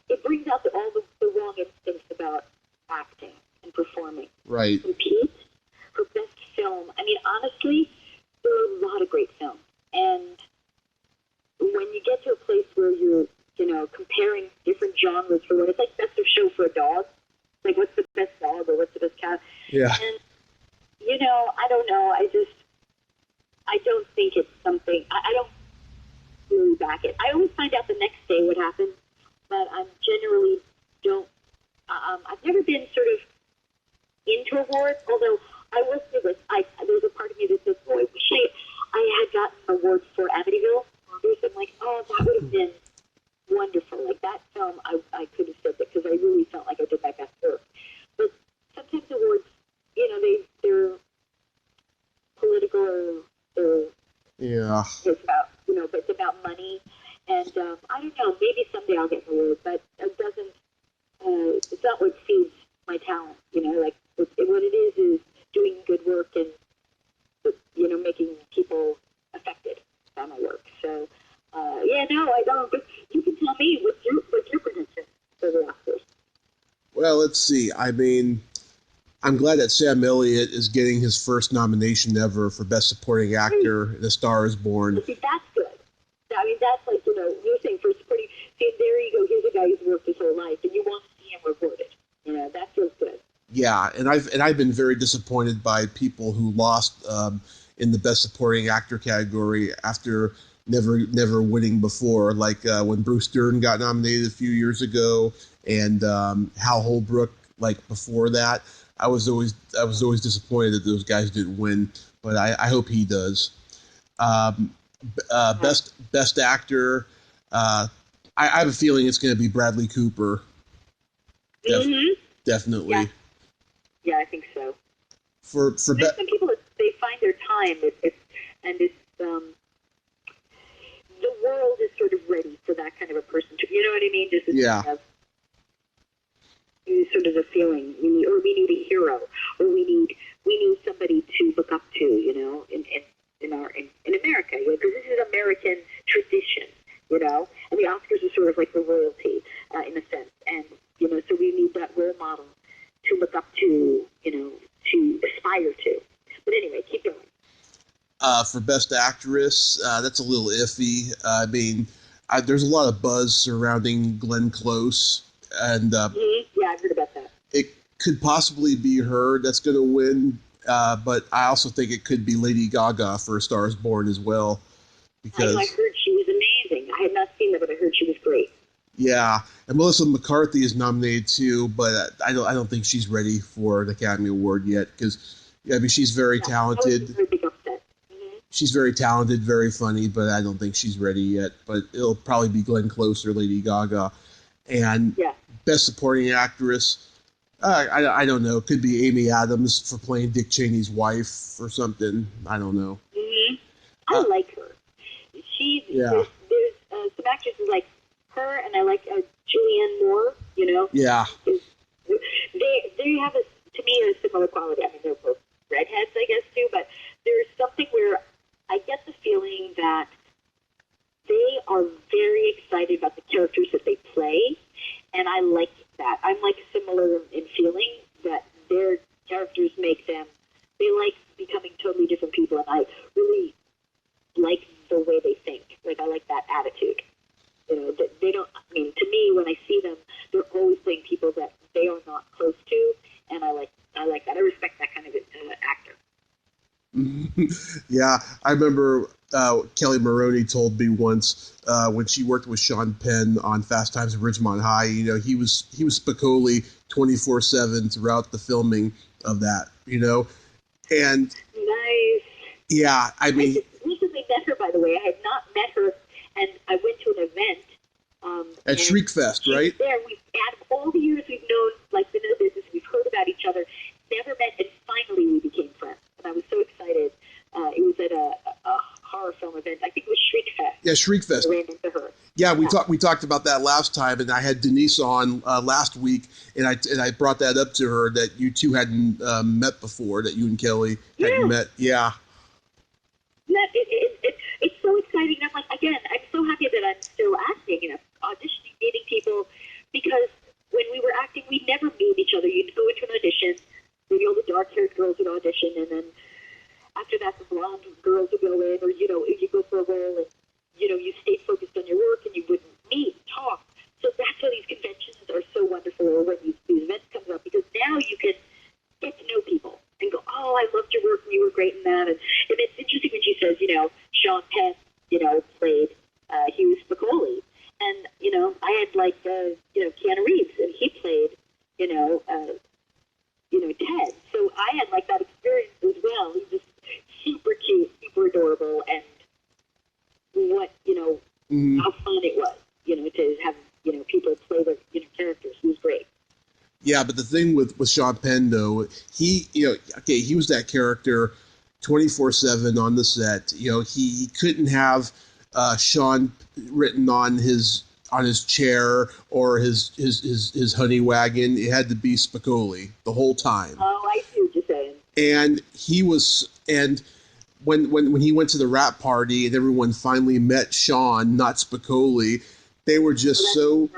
it brings out all the wrong instincts about acting and performing. Right. Compete for best film. I mean, honestly, there are a lot of great films. And when you get to a place where you're, comparing different genres for what it's like best of show for a dog, like what's the best dog or what's the best cat? Yeah. And, I don't know. I don't think it's something, I don't really back it. I always find out the next day what happened, but I generally don't, I've never been sort of into awards, although I will say this, there's a part of me that says, oh, I wish I had gotten awards for Amityville Murders. I'm like, oh, that would have been wonderful. Like that film, I could have said that because I really felt like I did my best work. But sometimes awards, they're political or yeah. It's about, but it's about money. And I don't know, maybe someday I'll get an award, but it doesn't, it's not what feeds my talent, like what it is doing good work and, making people affected by my work. So, I don't, but you can tell me what's your prediction for the Oscars. Well, let's see. I mean, I'm glad that Sam Elliott is getting his first nomination ever for Best Supporting Actor in A Star Is Born. See, that's good. I mean, that's like, you're saying for supporting, see, there you go, here's a guy who's worked his whole life, and you want to see him rewarded. That feels good. Yeah, and I've been very disappointed by people who lost in the Best Supporting Actor category after never winning before, like when Bruce Dern got nominated a few years ago, and Hal Holbrook, like before that. I was always disappointed that those guys didn't win, but I hope he does. Best actor. I have a feeling it's going to be Bradley Cooper. Definitely. Yeah, I think so. For some people, they find their time, and the world is sort of ready for that kind of a person. You know what I mean? Just sort of a feeling we need a hero, or we need somebody to look up to, in America, because this is American tradition, and the Oscars are sort of like the royalty in a sense, and so we need that role model to look up to, to aspire to. But anyway, keep going. For Best Actress, that's a little iffy. I mean, there's a lot of buzz surrounding Glenn Close, and yeah, I've heard about that. It could possibly be her that's going to win, but I also think it could be Lady Gaga for A Star Is Born as well. Because I heard she was amazing. I had not seen her, but I heard she was great. Yeah, and Melissa McCarthy is nominated too, but I don't think she's ready for an Academy Award yet because she's very talented. She's very talented, very funny, but I don't think she's ready yet. But it'll probably be Glenn Close or Lady Gaga. And Best Supporting Actress, I don't know. It could be Amy Adams for playing Dick Cheney's wife or something. I don't know. I like her. There's some actresses like her, and I like Julianne Moore. Yeah. They have to me a similar quality. I mean, they're both redheads, I guess too, but there's something where I get the feeling that they are very excited about the characters that they play, and I like that. I'm like similar in feeling that their characters make them, they like becoming totally different people, and I really like the way they think. Like, I like that attitude. They don't, I mean, to me, when I see them, they're always playing people that they are not close to, and I like that. I respect that kind of actor. Yeah, I remember Kelly Maroney told me once when she worked with Sean Penn on Fast Times at Ridgemont High. He was Spicoli 24/7 throughout the filming of that. And nice. Yeah, I mean, I just recently met her, by the way. I had not met her, and I went to an event. at Shriekfest, right? There, out of all the years we've known, like, been in the business, we've heard about each other, never met, and finally we became friends. And I was so excited. It was at a horror film event. I think it was Shriekfest. Yeah, Shriekfest. I ran into her. Yeah, we talked about that last time, and I had Denise on last week, and I brought that up to her that you two hadn't met before, that you and Kelly hadn't met. Yeah. It's so exciting. I'm like, again, I'm so happy that I'm still acting, auditioning, meeting people, because when we were acting, we never meet each other. You'd go into an audition, maybe all the dark-haired girls would audition, and then after that, the blonde girls would go in, or, you go for a role, and, you stayed focused on your work, and you wouldn't meet, talk. So that's why these conventions are so wonderful, or when these events come up, because now you can get to know people and go, oh, I loved your work, and you were great in that. And it's interesting when she says, Sean Penn, played Hugh Spicoli. And, I had, like, Keanu Reeves, and he played, Ted. So I had, like, that experience as well. He's just super cute, super adorable, and what, how fun it was, to have, people play their, characters. He was great. Yeah, but the thing with Sean Penn, though, he was that character 24/7 on the set. He couldn't have Sean written on his chair or his honey wagon. It had to be Spicoli the whole time. Oh, I see what you're saying. And when he went to the rap party and everyone finally met Sean, not Spicoli, they were just so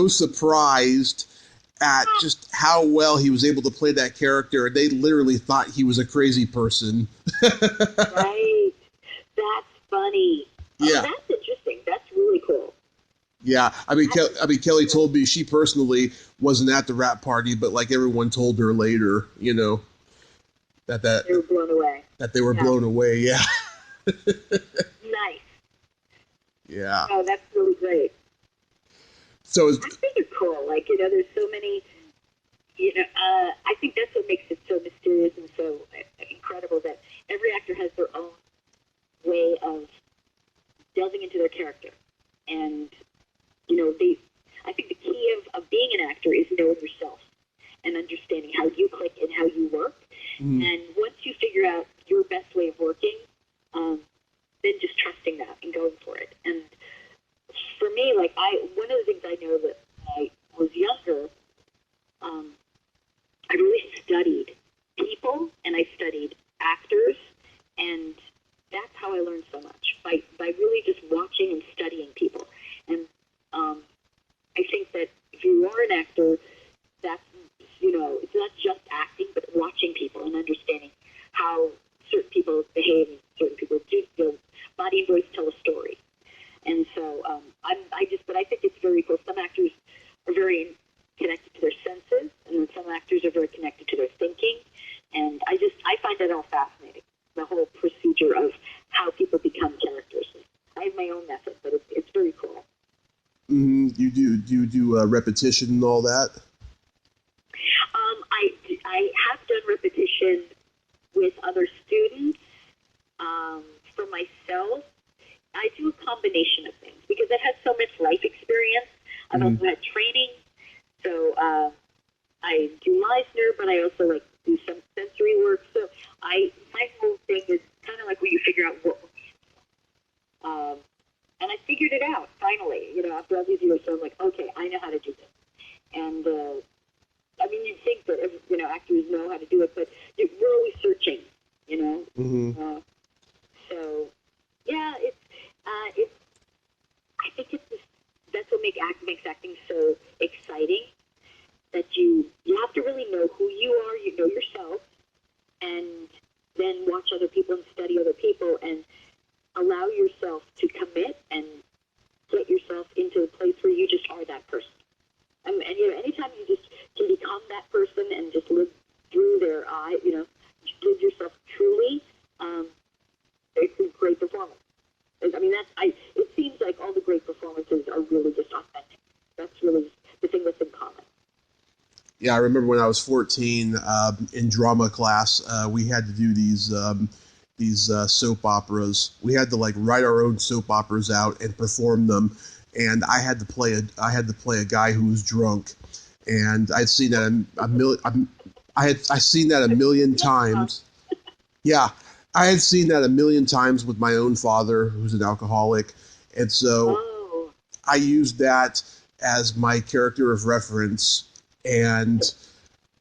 surprised at just how well he was able to play that character. They literally thought he was a crazy person. Right. That's funny. Yeah. Oh, that's interesting. That's really cool. Yeah. I mean, Kelly told me she personally wasn't at the rap party, but like everyone told her later, that they were blown away. That they were blown away. Yeah. Nice. Yeah. Oh, that's really great. So I think it's cool. Like, there's so many, I think that's what makes it so mysterious and so incredible, that every actor has their own way of delving into their character. And, I think the key of being an actor is knowing yourself and understanding how you click and how you work. Mm-hmm. And once you figure out your best way of working, then just trusting that and going for it. And for me, like, one of the things I know that when I was younger, I really studied people and I studied actors, and that's how I learned so much, by really just watching and studying people. And I think that if you are an actor, that's, it's not just acting, but watching people and understanding how certain people behave and certain people do. Body and voice tell a story. And so but I think it's very cool. Some actors are very connected to their senses, and then some actors are very connected to their thinking. And I find that all fascinating, the whole procedure of how people become characters. I have my own method, but it's very cool. Mm-hmm. You do repetition and all that? I have done repetition with other students. For myself, I do a combination of things because I've had so much life experience. I've also had training. So I do Meisner, but I also like do some sensory work. So my whole thing is kind of like where you figure out what and I figured it out finally, after all these years. So I'm like, okay, I know how to do this. And I mean, you'd think that actors know how to do it, but we're always searching, Mm-hmm. So yeah, it's I think that's what makes acting so exciting. That you have to really know who you are, you know yourself, and then watch other people and study other people and allow yourself to commit and get yourself into a place where you just are that person. And anytime you just can become that person and just live through their eye, live yourself truly, it's a great performance. I mean, it seems like all the great performances are really just authentic. That's really the thing that's in common. Yeah, I remember when I was 14 in drama class, we had to do these these soap operas. We had to like write our own soap operas out and perform them, and I had to play a guy who was drunk, and I'd seen that I seen that a million times. Yeah, I had seen that a million times with my own father, who's an alcoholic, and so I used that as my character of reference, and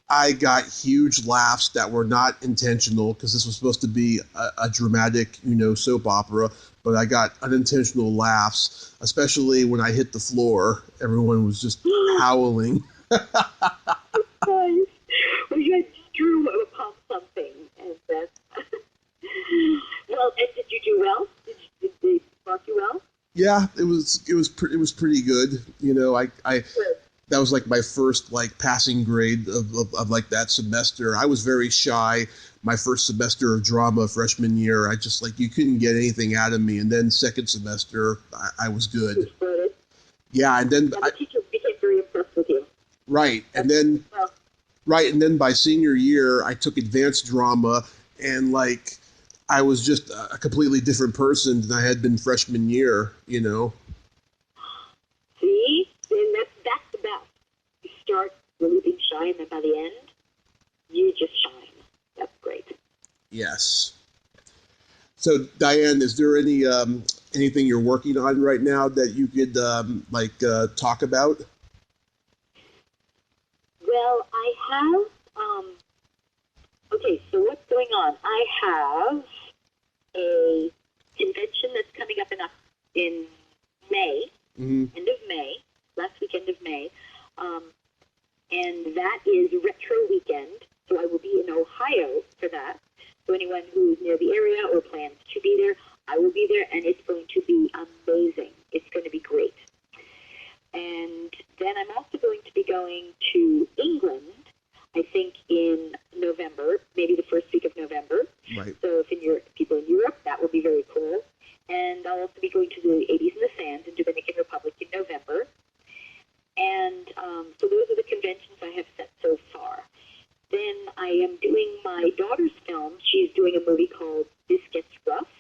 I got huge laughs that were not intentional because this was supposed to be a dramatic, soap opera, but I got unintentional laughs, especially when I hit the floor. Everyone was just howling. Well, you drew upon something, and that's... Well, and did you do well? Did they mark you well? Yeah, it was pretty good. I that was like my first like passing grade of like that semester. I was very shy my first semester of drama freshman year. I just you couldn't get anything out of me, and then second semester I was good. Yeah, and then the teacher became very impressed with you. Right, and then by senior year I took advanced drama, and I was just a completely different person than I had been freshman year, See? And that's the best. You start really being shy, and then by the end, you just shine. That's great. Yes. So, Diane, is there anything you're working on right now that you could, talk about? Well, I have... Okay, so what's going on? I have a convention that's coming up in May, end of May, last weekend of May, and that is Retro Weekend, so I will be in Ohio for that. So anyone who's near the area or plans to be there, I will be there, and it's going to be amazing. It's going to be great. And then I'm also going to be going to England, I think in November, maybe the first week of November. Right. So if people in Europe, that will be very cool. And I'll also be going to the 80s in the Sands in Dominican Republic in November. And so those are the conventions I have set so far. Then I am doing my daughter's film. She's doing a movie called This Gets Rough.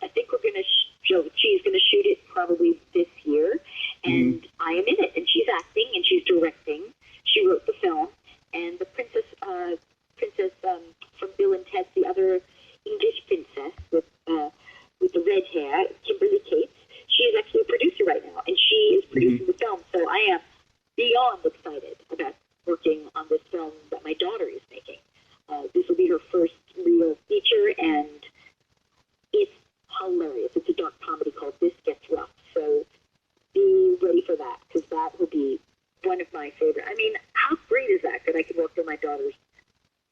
I think we're going to she's going to shoot it probably this year. And I am in it. And she's acting and she's directing. She wrote the film. And the princess from Bill and Ted, the other English princess with the red hair, Kimberly Cates, she is actually a producer right now, and she is producing the film. So I am beyond excited about working on this film that my daughter is making. This will be her first real feature, and it's hilarious. It's a dark comedy called This Gets Rough. So be ready for that, because that will be one of my favorite. I mean, how great is that I can work on my daughter's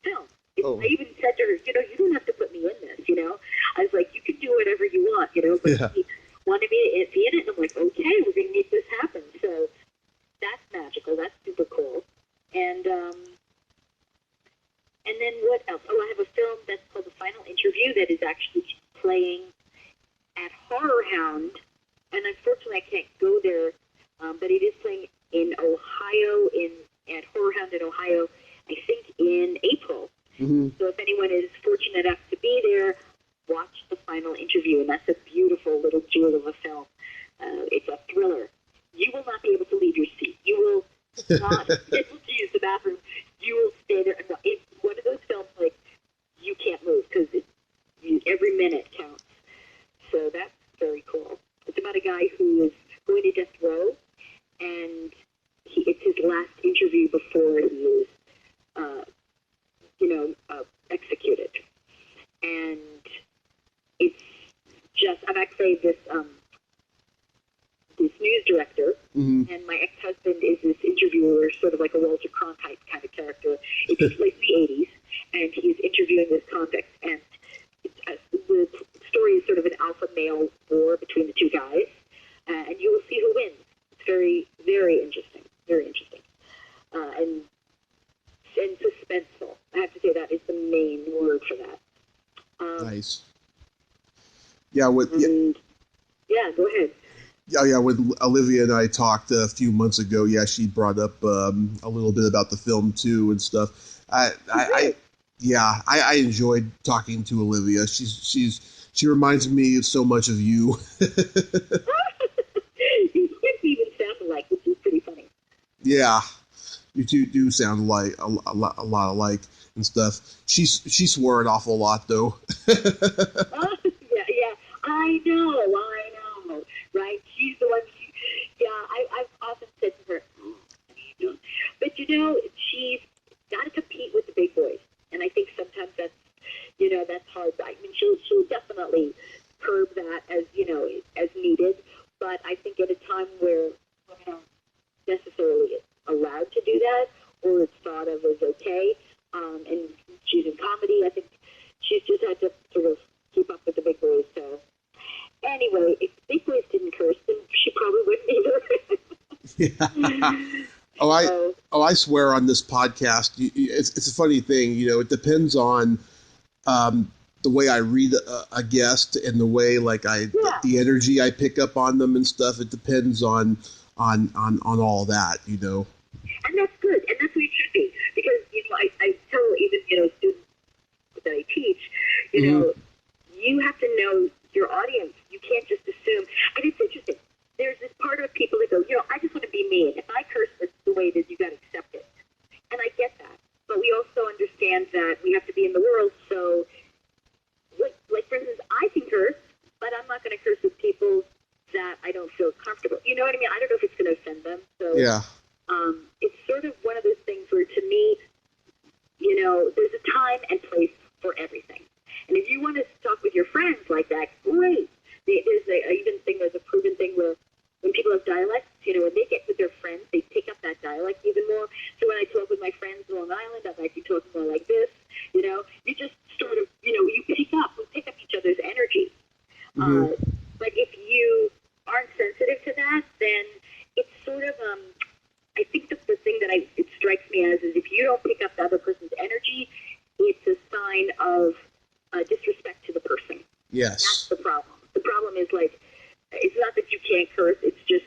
film? I even said to her, you don't have to put me in this, I was like, you can do whatever you want, but she wanted me to be in it, and I'm like, okay, we're going to make this happen. So that's magical. That's super cool. And then what else? Oh, I have a film that's called The Final Interview that is actually playing at Horror Hound, and unfortunately I can't go there, but it is playing in Ohio, at Horror Hound in Ohio, I think in April. So if anyone is fortunate enough to be there, watch The Final Interview, and that's a beautiful little jewel of a film. It's a thriller. You will not be able to leave your seat. You will not be able to use the bathroom. You will stay there. It's one of those films you can't move because every minute counts. So that's very cool. It's about a guy who is going to death row, and it's his last interview before he is, executed. And it's just, I'm actually this news director, and my ex-husband is this interviewer, sort of like a Walter Cronkite kind of character. It takes place in the 80s, and he's interviewing this convict, and the story is sort of an alpha male war between the two guys, and you will see who wins. It's very, very interesting. Very interesting. And suspenseful. I have to say that is the main word for that. Nice. Yeah, go ahead. Yeah, when Olivia and I talked a few months ago, she brought up a little bit about the film too and stuff. I Yeah, I enjoyed talking to Olivia. She reminds me so much of you. You even sound alike, which is pretty funny. Yeah, you two do sound like a lot alike and stuff. She swore an awful lot though. Yeah. I know. Right? She's the one. I've often said to her, oh, you know, but she's got to compete with the big boys, and I think sometimes that's hard. I mean, she'll definitely curb that as needed, but I think at a time where we're not necessarily allowed to do that, or it's thought of as okay, and she's in comedy, I think she's just had to sort of keep up with the big boys. So anyway, if big boys didn't curse, then she probably wouldn't either. Yeah. I swear on this podcast. It's a funny thing. It depends on the way I read a guest and the way the energy I pick up on them and stuff. It depends on all that. And that's good, and that's what it should be, because I tell even students that I teach, you have to know your audience. You can't just assume. And it's interesting. There's this part of people that go, I just want to be me. And if I curse, that's the way it is. You got to accept it. And I get that. But we also understand that we have to be in the world. So, like for instance, I can curse, but I'm not going to curse with people that I don't feel comfortable. You know what I mean? I don't know if it's going to offend them. So yeah. It's sort of one of those things where, to me, there's a time and place for everything. And if you want to talk with your friends like that, great. There's a proven thing where when people have dialects, when they get with their friends, they pick up that dialect even more. So when I talk with my friends in Long Island, I'm actually talking more like this. You just sort of, we pick up each other's energy. Mm-hmm. But if you aren't sensitive to that, then it's sort of, I think the thing that it strikes me as is if you don't pick up the other person's energy, it's a sign of disrespect to the person. Yes. That's the problem. The problem is it's not that you can't curse. It's just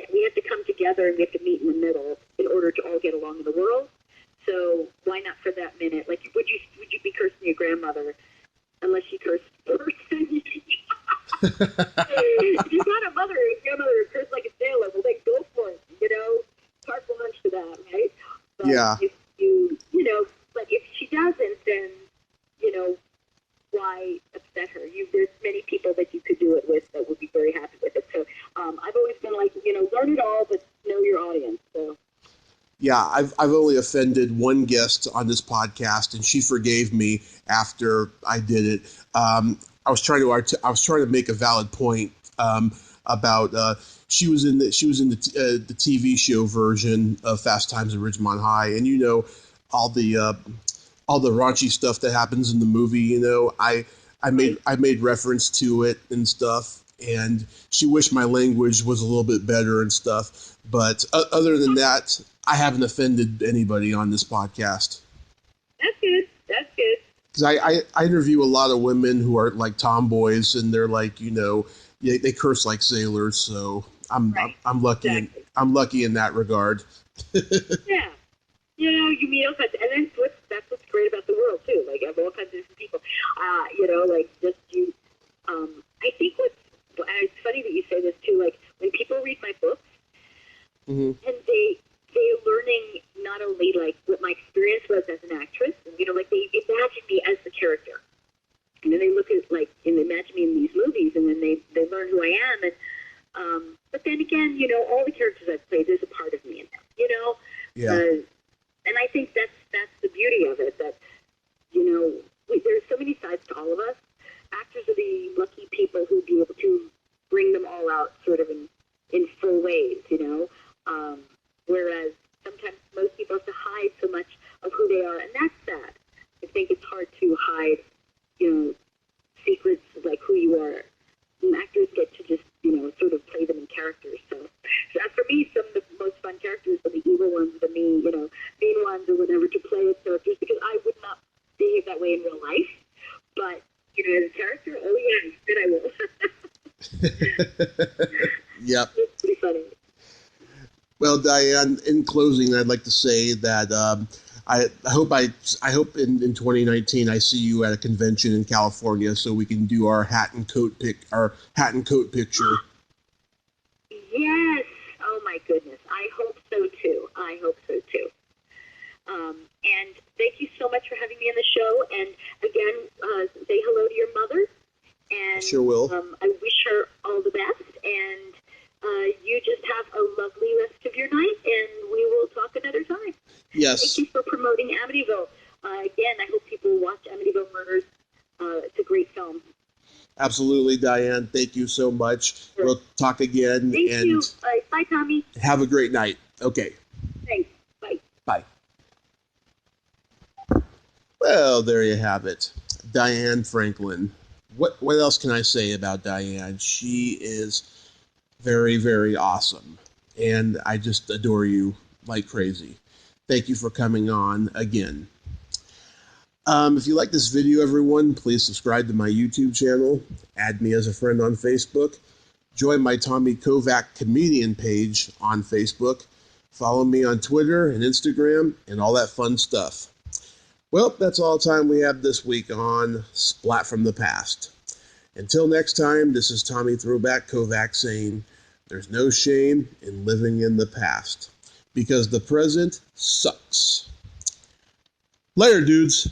we have to come together and we have to meet in the middle in order to all get along in the world. So why not for that minute? Like, would you be cursing your grandmother unless she cursed first? If you got a mother or grandmother who cursed like a sailor, well, then go for it. Carte blanche to that, right? But yeah. If but if she doesn't, then why upset her? There's many people that you could do it with that would be very happy with it. So I've always been learn it all, but know your audience. So. Yeah, I've only offended one guest on this podcast, and she forgave me after I did it. I was trying to make a valid point about she was in the TV show version of Fast Times at Ridgemont High, and all the raunchy stuff that happens in the movie. I made reference to it and stuff, and she wished my language was a little bit better and stuff. But other than that, I haven't offended anybody on this podcast. That's good. That's good. Because I interview a lot of women who are like tomboys, and they're like, they curse like sailors. So I'm lucky. Exactly. I'm lucky in that regard. Yeah. You meet all kinds, and then that's what's great about the world too. Like, I have all kinds of different people. I think it's funny that you say this too. Like, when people read my books, mm-hmm. and they're learning not only what my experience was as an actress, and they imagine me as the character, and then they look at and imagine me in these movies, and then they learn who I am, and but then again, all the characters I've played, there's a part of me in them, Yeah. And I think that's the beauty of it, that, there's so many sides to all of us. Actors are the lucky people who be able to bring them all out sort of in full ways, whereas sometimes most people have to hide so much of who they are, and that's sad. I think it's hard to hide, secrets like who you are. And actors get to just, sort of play them in characters. So for me, some of the most fun characters are the evil ones, the mean ones or whatever, to play as characters, because I would not behave that way in real life. But, as a character, oh yeah, then I will. Yep. It's pretty funny. Well, Diane, in closing, I'd like to say that I hope in 2019 I see you at a convention in California so we can do our hat and coat picture. Yes. Oh my goodness. I hope so too. And thank you so much for having me on the show. And again, say hello to your mother. And I sure will. I wish her all the best. And you just have a lovely rest of your night. And we will talk another time. Yes. Thank you for promoting Amityville. Again, I hope people watch Amityville Murders. It's a great film. Absolutely, Diane. Thank you so much. Sure. We'll talk again. Thank you. Bye, Tommy. Have a great night. Okay. Thanks. Bye. Bye. Well, there you have it. Diane Franklin. What else can I say about Diane? She is very, very awesome. And I just adore you like crazy. Thank you for coming on again. If you like this video, everyone, please subscribe to my YouTube channel, add me as a friend on Facebook, join my Tommy Kovac comedian page on Facebook, follow me on Twitter and Instagram, and all that fun stuff. Well, that's all the time we have this week on Splat from the Past. Until next time, this is Tommy Throwback Kovac saying, there's no shame in living in the past, because the present sucks. Later, dudes.